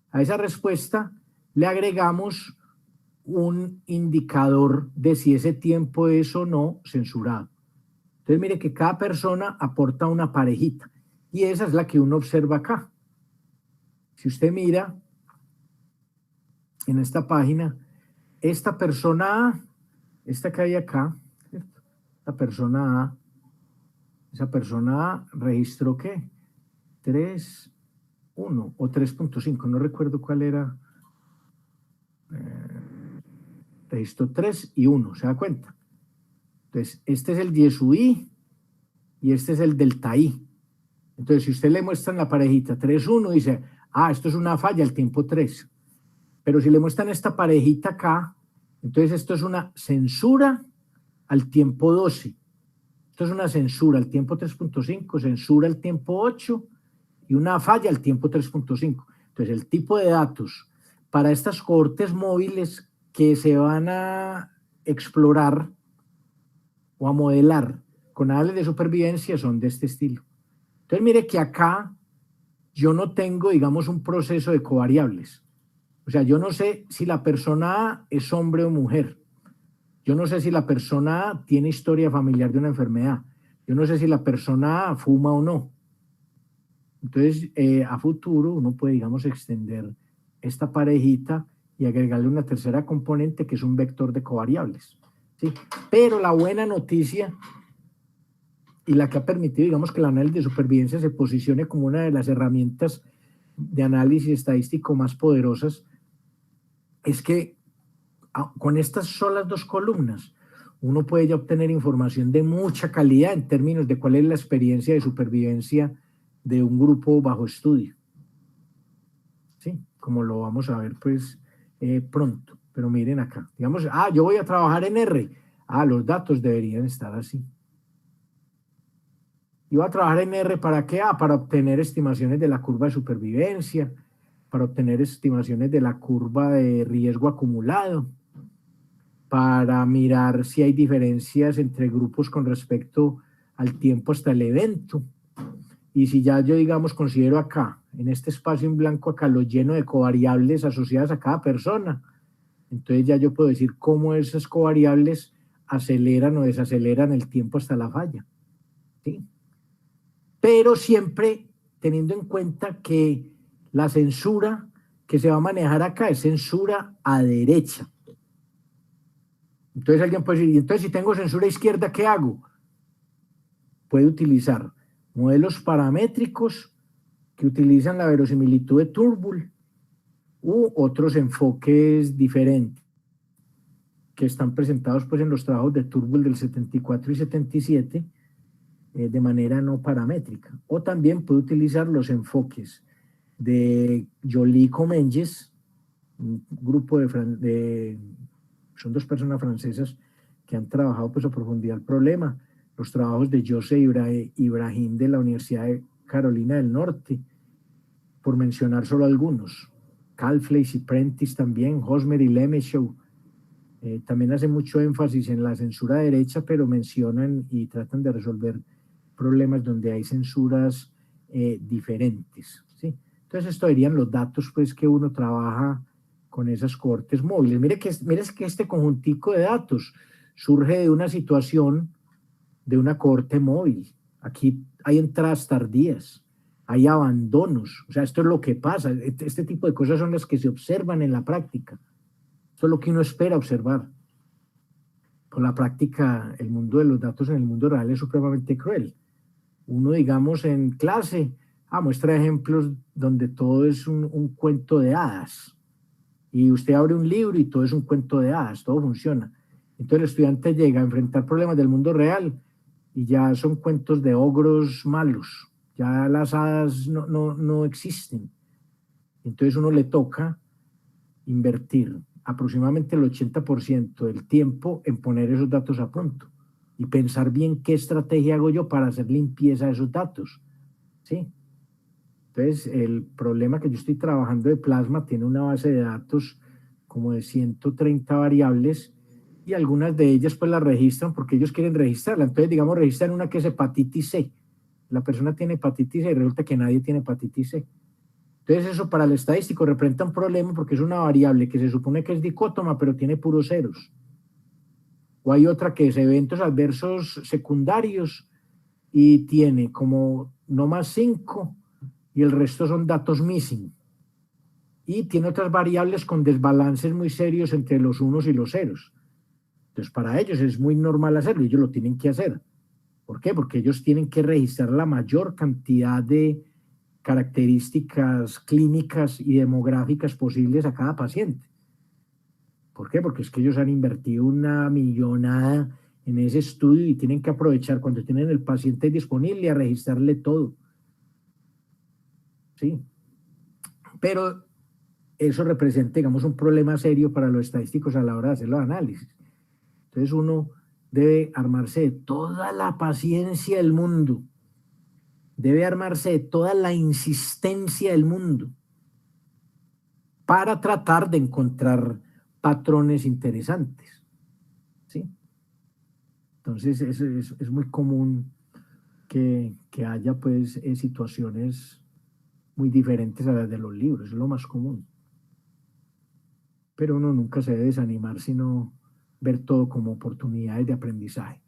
a esa respuesta, le agregamos un indicador de si ese tiempo es o no censurado. Entonces, mire que cada persona aporta una parejita. Y esa es la que uno observa acá. Si usted mira en esta página, esta persona A, esta que hay acá, ¿cierto? Esa persona A registró ¿qué? 3, 1 o 3.5, no recuerdo cuál era. Registró 3 y 1, ¿se da cuenta? Entonces, este es el YSUI y este es el delta I. Entonces, si usted le muestra en la parejita 3, 1, dice, esto es una falla al tiempo 3. Pero si le muestran esta parejita acá, entonces esto es una censura al tiempo 12. Esto es una censura al tiempo 3.5, censura al tiempo 8 y una falla al tiempo 3.5. Entonces, el tipo de datos para estas cohortes móviles que se van a explorar o a modelar con análisis de supervivencia son de este estilo. Entonces, mire que acá yo no tengo, digamos, un proceso de covariables. O sea, yo no sé si la persona A es hombre o mujer. Yo no sé si la persona A tiene historia familiar de una enfermedad. Yo no sé si la persona A fuma o no. Entonces, a futuro uno puede, digamos, extender esta parejita y agregarle una tercera componente que es un vector de covariables, ¿sí? Pero la buena noticia y la que ha permitido, digamos, que el análisis de supervivencia se posicione como una de las herramientas de análisis estadístico más poderosas es que con estas solas dos columnas uno puede ya obtener información de mucha calidad en términos de cuál es la experiencia de supervivencia de un grupo bajo estudio. Sí, como lo vamos a ver pues pronto. Pero miren acá, digamos, yo voy a trabajar en R. Los datos deberían estar así. Y voy a trabajar en R ¿para qué? Para obtener estimaciones de la curva de supervivencia. para obtener estimaciones de la curva de riesgo acumulado, para mirar si hay diferencias entre grupos con respecto al tiempo hasta el evento. Y si ya yo, digamos, considero acá, en este espacio en blanco, acá lo lleno de covariables asociadas a cada persona, entonces ya yo puedo decir cómo esas covariables aceleran o desaceleran el tiempo hasta la falla. ¿Sí? Pero siempre teniendo en cuenta que la censura que se va a manejar acá es censura a derecha. Entonces alguien puede decir, entonces si tengo censura a izquierda, ¿qué hago? Puede utilizar modelos paramétricos que utilizan la verosimilitud de Turnbull u otros enfoques diferentes que están presentados pues en los trabajos de Turnbull del 74 y 77 de manera no paramétrica. O también puede utilizar los enfoques de Joly Comenges, un grupo son dos personas francesas que han trabajado pues a profundidad el problema, los trabajos de José Ibrahim de la Universidad de Carolina del Norte, por mencionar solo algunos. Calfleis y Prentice también, Hosmer y Lemeshow, también hacen mucho énfasis en la censura derecha, pero mencionan y tratan de resolver problemas donde hay censuras diferentes, ¿sí? Entonces esto serían los datos pues que uno trabaja con esas cohortes móviles. Mire que este conjuntico de datos surge de una situación de una cohorte móvil. Aquí hay entradas tardías, hay abandonos, o sea, esto es lo que pasa. Este tipo de cosas son las que se observan en la práctica. Esto es lo que uno espera observar. Con la práctica, el mundo de los datos en el mundo real es supremamente cruel. Uno, digamos, en clase, muestra ejemplos donde todo es un cuento de hadas. Y usted abre un libro y todo es un cuento de hadas, todo funciona. Entonces el estudiante llega a enfrentar problemas del mundo real y ya son cuentos de ogros malos. Ya las hadas no existen. Entonces uno le toca invertir aproximadamente el 80% del tiempo en poner esos datos a punto y pensar bien qué estrategia hago yo para hacer limpieza de esos datos, ¿sí? Entonces, el problema que yo estoy trabajando de Plasma tiene una base de datos como de 130 variables y algunas de ellas pues las registran porque ellos quieren registrarla. Entonces, digamos, registran una que es hepatitis C. La persona tiene hepatitis C y resulta que nadie tiene hepatitis C. Entonces, eso para el estadístico representa un problema porque es una variable que se supone que es dicótoma, pero tiene puros ceros. O hay otra que es eventos adversos secundarios y tiene como no más 5 y el resto son datos missing. Y tiene otras variables con desbalances muy serios entre los unos y los ceros. Entonces, para ellos es muy normal hacerlo y ellos lo tienen que hacer. ¿Por qué? Porque ellos tienen que registrar la mayor cantidad de características clínicas y demográficas posibles a cada paciente. ¿Por qué? Porque es que ellos han invertido una millonada en ese estudio y tienen que aprovechar cuando tienen el paciente disponible a registrarle todo. ¿Sí? Pero eso representa, digamos, un problema serio para los estadísticos a la hora de hacer los análisis. Entonces uno debe armarse de toda la paciencia del mundo, debe armarse de toda la insistencia del mundo para tratar de encontrar patrones interesantes, ¿sí? Entonces es muy común que haya pues situaciones muy diferentes a las de los libros, es lo más común. Pero uno nunca se debe desanimar, sino ver todo como oportunidades de aprendizaje.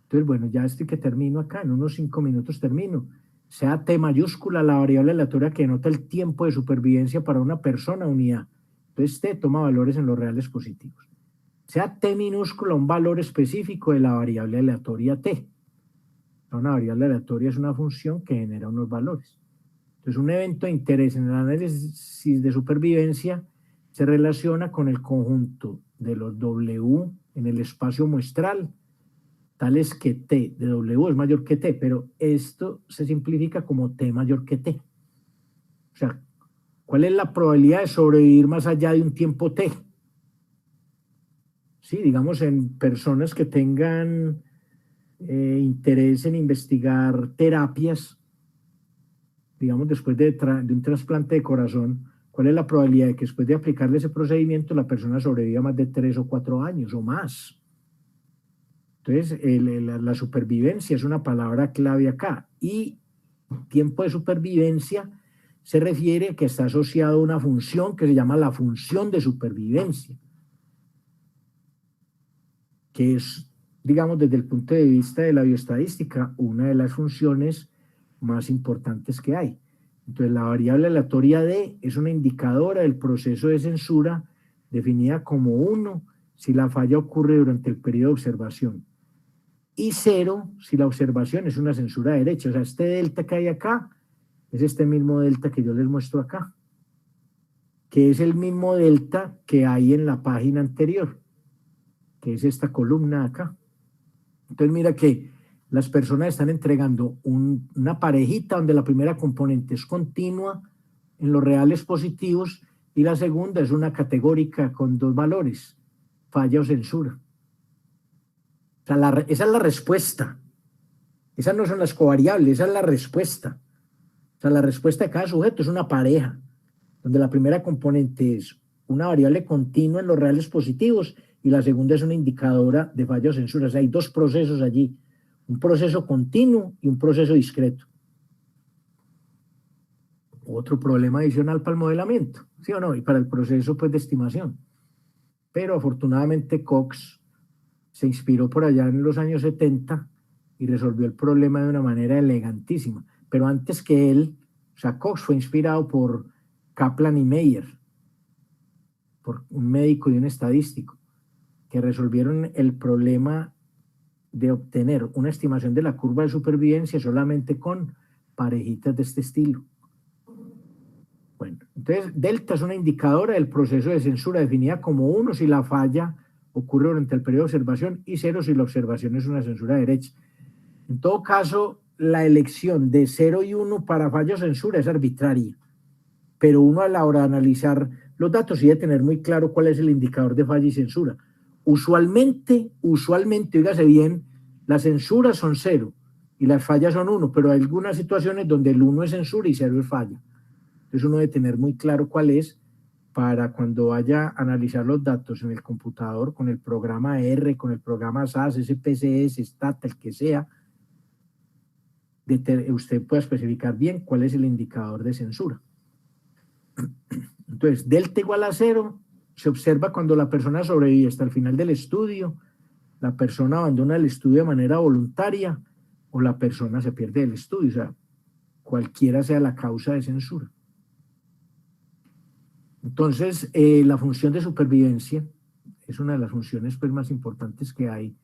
Entonces, bueno, ya estoy que termino acá, en unos 5 minutos termino. Sea T mayúscula la variable aleatoria que denota el tiempo de supervivencia para una persona unidad. Entonces, T toma valores en los reales positivos. Sea T minúscula un valor específico de la variable aleatoria T. Una variable aleatoria es una función que genera unos valores. Entonces, un evento de interés en el análisis de supervivencia se relaciona con el conjunto de los W en el espacio muestral, tales que T de W es mayor que T, pero esto se simplifica como T mayor que T. O sea, ¿cuál es la probabilidad de sobrevivir más allá de un tiempo T? Sí, digamos en personas que tengan interés en investigar terapias, digamos después de un trasplante de corazón, ¿Cuál es la probabilidad de que después de aplicarle ese procedimiento la persona sobreviva más de 3 o 4 años o más? Entonces, la supervivencia es una palabra clave acá. Y tiempo de supervivencia se refiere a que está asociado a una función que se llama la función de supervivencia, que es, digamos, desde el punto de vista de la bioestadística, una de las funciones más importantes que hay. Entonces, la variable aleatoria D es una indicadora del proceso de censura definida como 1 si la falla ocurre durante el periodo de observación y 0 si la observación es una censura derecha. O sea, este delta que hay acá es este mismo delta que yo les muestro acá, que es el mismo delta que hay en la página anterior, que es esta columna acá. Entonces mira que las personas están entregando una parejita donde la primera componente es continua en los reales positivos y la segunda es una categórica con 2 valores, falla o censura. O sea, esa es la respuesta. Esas no son las covariables, esa es la respuesta. O sea, la respuesta de cada sujeto es una pareja, donde la primera componente es una variable continua en los reales positivos y la segunda es una indicadora de falla o censura. O sea, hay 2 procesos allí, un proceso continuo y un proceso discreto. Otro problema adicional para el modelamiento, ¿sí o no? Y para el proceso pues, de estimación. Pero afortunadamente Cox se inspiró por allá en los años 70 y resolvió el problema de una manera elegantísima. Pero antes que él, o sea, Cox fue inspirado por Kaplan y Meyer, por un médico y un estadístico, que resolvieron el problema de obtener una estimación de la curva de supervivencia solamente con parejitas de este estilo. Bueno, entonces delta es una indicadora del proceso de censura definida como 1 si la falla ocurre durante el periodo de observación y 0 si la observación es una censura derecha. En todo caso, la elección de 0 y 1 para falla o censura es arbitraria, pero uno a la hora de analizar los datos sí debe tener muy claro cuál es el indicador de falla y censura. Usualmente, oígase bien, las censuras son 0 y las fallas son 1, pero hay algunas situaciones donde el 1 es censura y 0 es falla. Entonces uno debe tener muy claro cuál es para cuando vaya a analizar los datos en el computador con el programa R, con el programa SAS, SPSS, STAT, el que sea, usted pueda especificar bien cuál es el indicador de censura. Entonces, delta igual a 0 se observa cuando la persona sobrevive hasta el final del estudio, la persona abandona el estudio de manera voluntaria o la persona se pierde del estudio, o sea, cualquiera sea la causa de censura. Entonces, la función de supervivencia es una de las funciones pues, más importantes que hay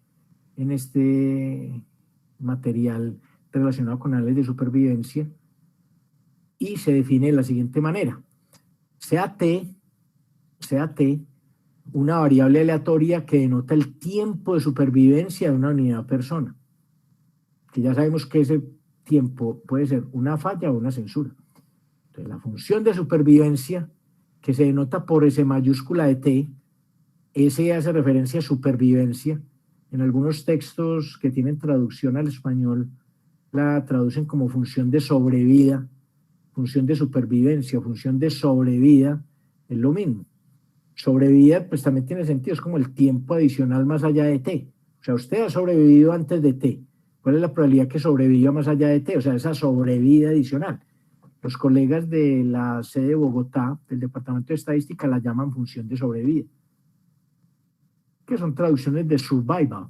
en este material relacionado con análisis de supervivencia y se define de la siguiente manera. Sea T una variable aleatoria que denota el tiempo de supervivencia de una unidad o persona, que ya sabemos que ese tiempo puede ser una falla o una censura. Entonces, la función de supervivencia que se denota por S mayúscula de T, S hace referencia a supervivencia. En algunos textos que tienen traducción al español, la traducen como función de sobrevida, función de supervivencia, función de sobrevida, es lo mismo. Sobrevida, pues también tiene sentido, es como el tiempo adicional más allá de T. O sea, usted ha sobrevivido antes de T. ¿Cuál es la probabilidad que sobreviva más allá de T? O sea, esa sobrevida adicional. Los colegas de la sede de Bogotá, del Departamento de Estadística, la llaman función de sobrevida, que son traducciones de survival,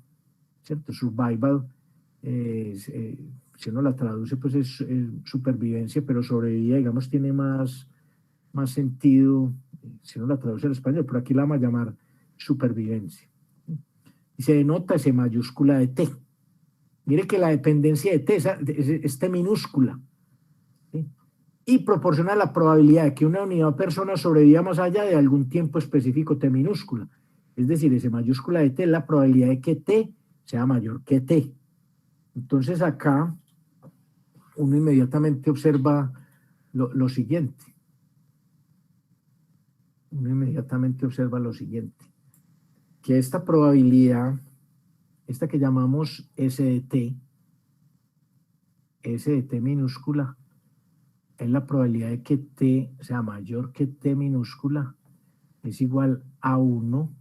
¿cierto? Survival, si uno la traduce, pues es supervivencia, pero sobrevida, digamos, tiene más sentido, si uno la traduce al español, pero aquí la vamos a llamar supervivencia. Y se denota ese mayúscula de T. Mire que la dependencia de T es T minúscula, ¿sí? Y proporciona la probabilidad de que una unidad o persona sobreviva más allá de algún tiempo específico T minúscula. Es decir, ese mayúscula de T es la probabilidad de que T sea mayor que T. Entonces acá uno inmediatamente observa lo siguiente. Uno inmediatamente observa lo siguiente. Que esta probabilidad, esta que llamamos S de T minúscula, es la probabilidad de que T sea mayor que T minúscula es igual a 1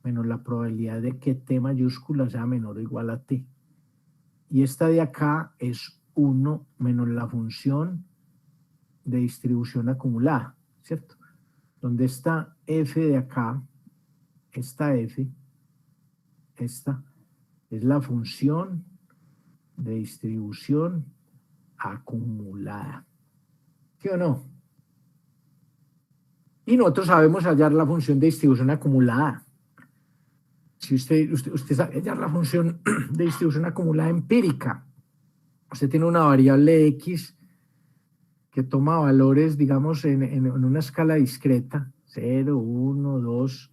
menos la probabilidad de que T mayúscula sea menor o igual a T. Y esta de acá es 1 menos la función de distribución acumulada, ¿cierto? Donde está F de acá, esta F, esta es la función de distribución acumulada. ¿Sí o no? Y nosotros sabemos hallar la función de distribución acumulada. Si usted sabe hallar la función de distribución acumulada empírica, usted tiene una variable X que toma valores, digamos, en una escala discreta, 0, 1, 2,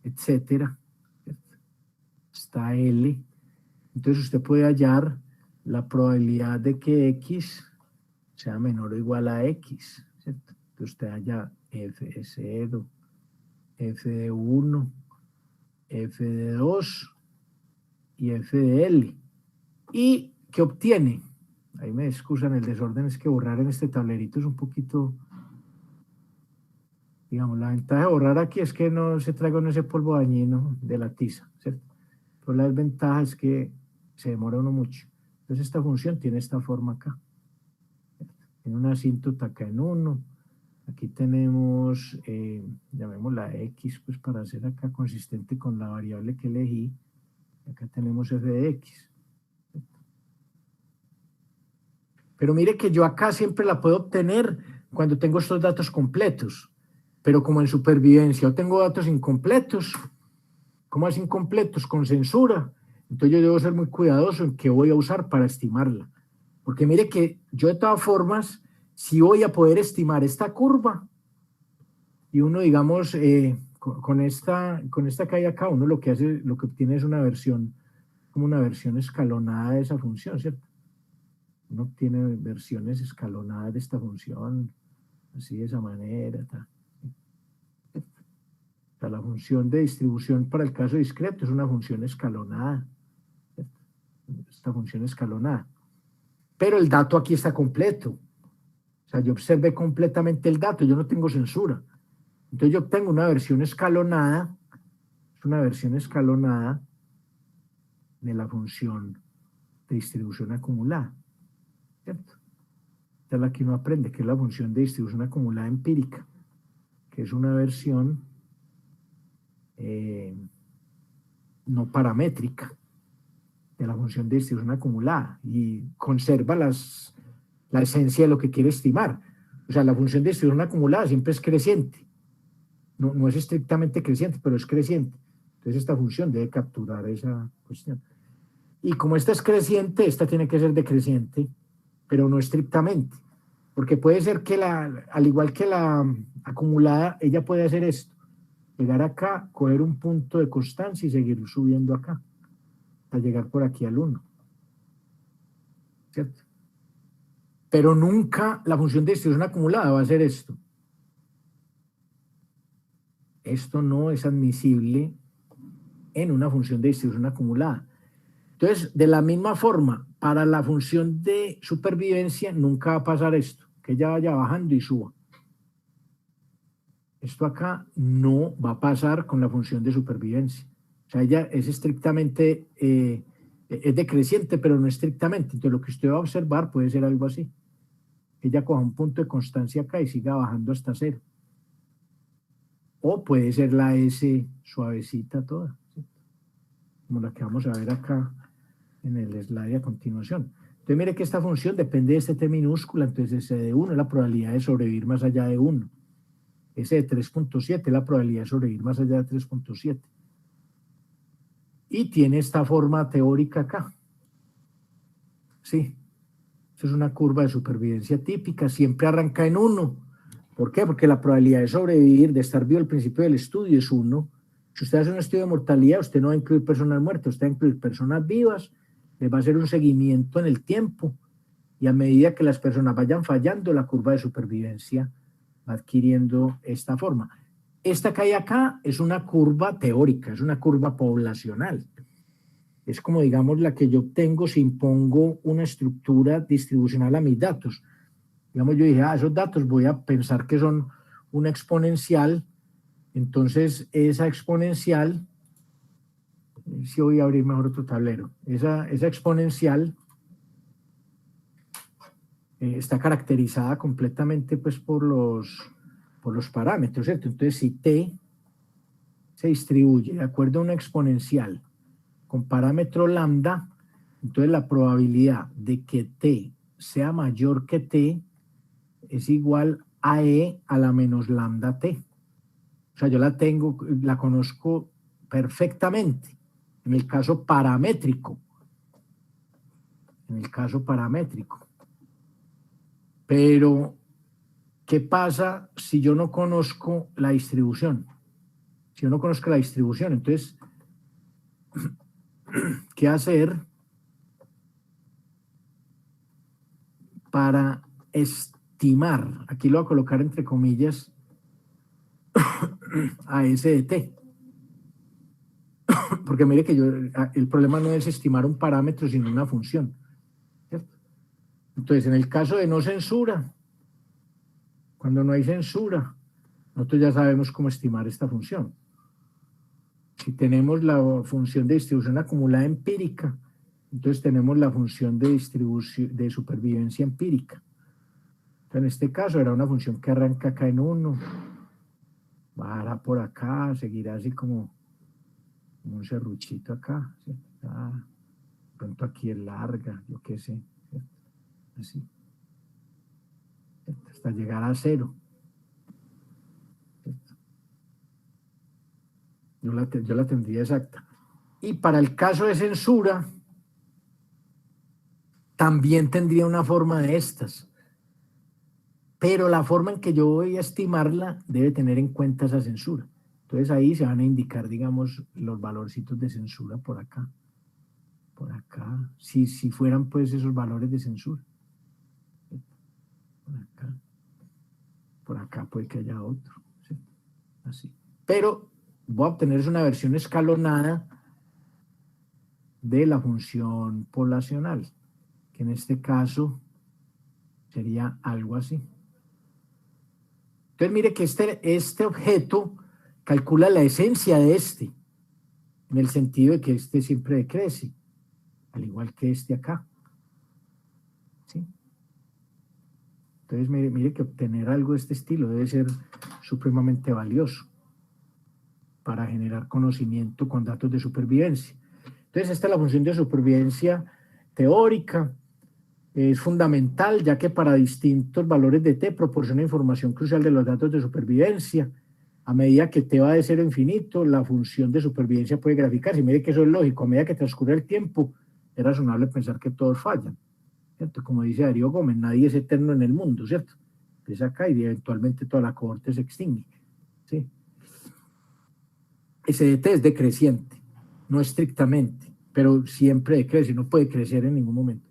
etcétera, hasta L. Entonces usted puede hallar la probabilidad de que X sea menor o igual a X, ¿cierto? Entonces usted halla F de 0, F de 1, F de 2 y F de L. ¿Y qué obtiene? Ahí me excusan el desorden, es que borrar en este tablerito es un poquito, digamos, la ventaja de borrar aquí es que no se traiga ese polvo dañino de la tiza, ¿cierto? Pero la desventaja es que se demora uno mucho. Entonces esta función tiene esta forma acá. Tiene una asíntota acá en 1. Aquí tenemos, llamémosla X, pues para hacer acá consistente con la variable que elegí. Acá tenemos f de X. Pero mire que yo acá siempre la puedo obtener cuando tengo estos datos completos. Pero como en supervivencia yo tengo datos incompletos, ¿cómo es incompletos? Con censura. Entonces yo debo ser muy cuidadoso en qué voy a usar para estimarla. Porque mire que yo de todas formas, si voy a poder estimar esta curva, y uno, digamos, con esta que hay acá, uno lo que hace, lo que obtiene es una versión, como una versión escalonada de esa función, ¿cierto? Uno obtiene versiones escalonadas de esta función, así de esa manera, tal. O sea, la función de distribución para el caso discreto es una función escalonada, ¿cierto? Esta función escalonada. Pero el dato aquí está completo. O sea, yo observé completamente el dato, yo no tengo censura. Entonces yo obtengo una versión escalonada, es una versión escalonada de la función de distribución acumulada, ¿cierto? Esta es la que uno aprende, que es la función de distribución acumulada empírica, que es una versión no paramétrica de la función de distribución acumulada y conserva la esencia de lo que quiere estimar. O sea, la función de distribución acumulada siempre es creciente. No es estrictamente creciente, pero es creciente. Entonces esta función debe capturar esa cuestión. Y como esta es creciente, esta tiene que ser decreciente, pero no estrictamente. Porque puede ser que al igual que la acumulada, ella puede hacer esto. Llegar acá, coger un punto de constancia y seguir subiendo acá, hasta llegar por aquí al 1. ¿Cierto? Pero nunca la función de distribución acumulada va a hacer esto. Esto no es admisible en una función de distribución acumulada. Entonces, de la misma forma, para la función de supervivencia nunca va a pasar esto, que ella vaya bajando y suba. Esto acá no va a pasar con la función de supervivencia. O sea, ella es estrictamente, es decreciente, pero no estrictamente. Entonces, lo que usted va a observar puede ser algo así. Ella coja un punto de constancia acá y siga bajando hasta 0. O puede ser la S suavecita toda, ¿sí? Como la que vamos a ver acá en el slide a continuación. Entonces mire que esta función depende de este T minúscula, entonces ese de 1 es la probabilidad de sobrevivir más allá de 1. Ese de 3.7 es la probabilidad de sobrevivir más allá de 3.7. Y tiene esta forma teórica acá. Sí, eso es una curva de supervivencia típica, siempre arranca en 1. ¿Por qué? Porque la probabilidad de sobrevivir, de estar vivo al principio del estudio es 1. Si usted hace un estudio de mortalidad, usted no va a incluir personas muertas, usted va a incluir personas vivas, les va a hacer un seguimiento en el tiempo y a medida que las personas vayan fallando, la curva de supervivencia va adquiriendo esta forma. Esta que hay acá es una curva teórica, es una curva poblacional. Es como, digamos, la que yo obtengo si impongo una estructura distribucional a mis datos. Digamos, yo dije, esos datos voy a pensar que son una exponencial, entonces esa exponencial, si voy a abrir mejor otro tablero, esa exponencial está caracterizada completamente pues por los parámetros, ¿cierto? Entonces si t se distribuye de acuerdo a una exponencial con parámetro lambda, entonces la probabilidad de que t sea mayor que t es igual a e a la menos lambda t. O sea, yo la conozco perfectamente en el caso paramétrico. Pero, ¿qué pasa si yo no conozco la distribución? Si yo no conozco la distribución, entonces, ¿qué hacer para estimar? Aquí lo voy a colocar entre comillas a S de t. Porque mire que el problema no es estimar un parámetro, sino una función, ¿cierto? Entonces, en el caso de no censura, cuando no hay censura, nosotros ya sabemos cómo estimar esta función. Si tenemos la función de distribución acumulada empírica, entonces tenemos la función de distribución de supervivencia empírica. Entonces, en este caso era una función que arranca acá en 1, bajará por acá, seguirá así como un serruchito acá, ¿sí? De pronto aquí es larga, yo qué sé, ¿cierto? Así, ¿cierto? Hasta llegar a 0. ¿Cierto? Yo la tendría exacta. Y para el caso de censura, también tendría una forma de estas. Pero la forma en que yo voy a estimarla debe tener en cuenta esa censura. Entonces ahí se van a indicar, digamos, los valorcitos de censura por acá. Por acá. Si fueran pues esos valores de censura. Por acá. Por acá puede que haya otro. ¿Sí? Así. Pero voy a obtener una versión escalonada de la función poblacional, que en este caso sería algo así. Entonces mire que este objeto calcula la esencia de este, en el sentido de que este siempre decrece, al igual que este acá. ¿Sí? Entonces mire que obtener algo de este estilo debe ser supremamente valioso para generar conocimiento con datos de supervivencia. Entonces esta es la función de supervivencia teórica. Es fundamental ya que para distintos valores de t proporciona información crucial de los datos de supervivencia. A medida que t va de 0 a infinito, la función de supervivencia puede graficarse. Y mire que eso es lógico. A medida que transcurre el tiempo, es razonable pensar que todos fallan, ¿cierto? Como dice Darío Gómez, nadie es eterno en el mundo, ¿cierto? Empieza acá y eventualmente toda la cohorte se extingue, ¿sí? Ese de t es decreciente, no estrictamente, pero siempre decrece, no puede crecer en ningún momento.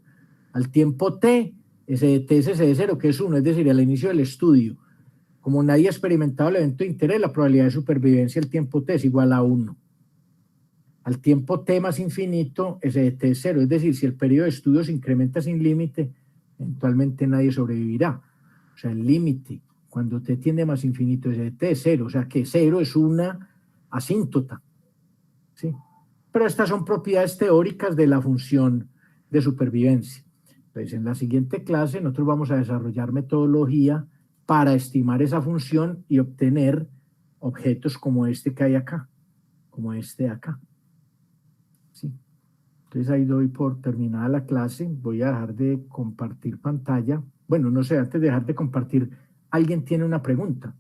Al tiempo t, ese de t es ese de 0, que es 1, es decir, al inicio del estudio. Como nadie ha experimentado el evento de interés, la probabilidad de supervivencia al tiempo t es igual a 1. Al tiempo t más infinito, ese de t es 0, es decir, si el periodo de estudio se incrementa sin límite, eventualmente nadie sobrevivirá. O sea, el límite, cuando t tiende más infinito, ese de t es 0, o sea que 0 es una asíntota, ¿sí? Pero estas son propiedades teóricas de la función de supervivencia. Entonces, en la siguiente clase nosotros vamos a desarrollar metodología para estimar esa función y obtener objetos como este que hay acá, como este de acá. ¿Sí? Entonces ahí doy por terminada la clase. Voy a dejar de compartir pantalla. Bueno, no sé, antes de dejar de compartir, ¿alguien tiene una pregunta?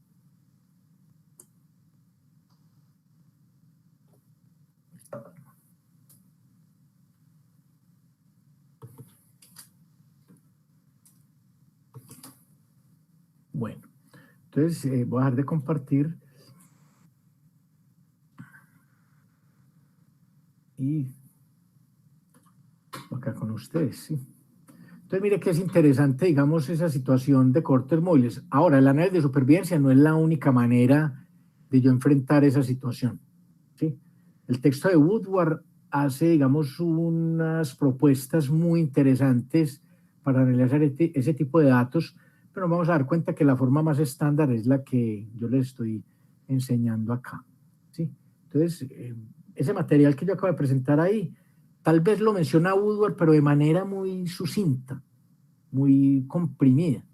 Bueno, entonces voy a dejar de compartir y acá con ustedes, ¿sí? Entonces mire que es interesante, digamos, esa situación de cortes móviles. Ahora, el análisis de supervivencia no es la única manera de yo enfrentar esa situación, ¿sí? El texto de Woodward hace, digamos, unas propuestas muy interesantes para analizar ese tipo de datos, pero nos vamos a dar cuenta que la forma más estándar es la que yo les estoy enseñando acá, ¿sí? Entonces, ese material que yo acabo de presentar ahí, tal vez lo menciona Woodward, pero de manera muy sucinta, muy comprimida.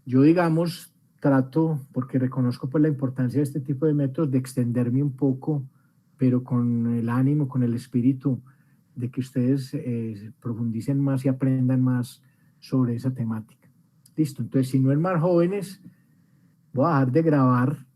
Yo, digamos, trato, porque reconozco pues la importancia de este tipo de métodos, de extenderme un poco, pero con el ánimo, con el espíritu de que ustedes profundicen más y aprendan más sobre esa temática. Listo, entonces si no es más jóvenes, voy a dejar de grabar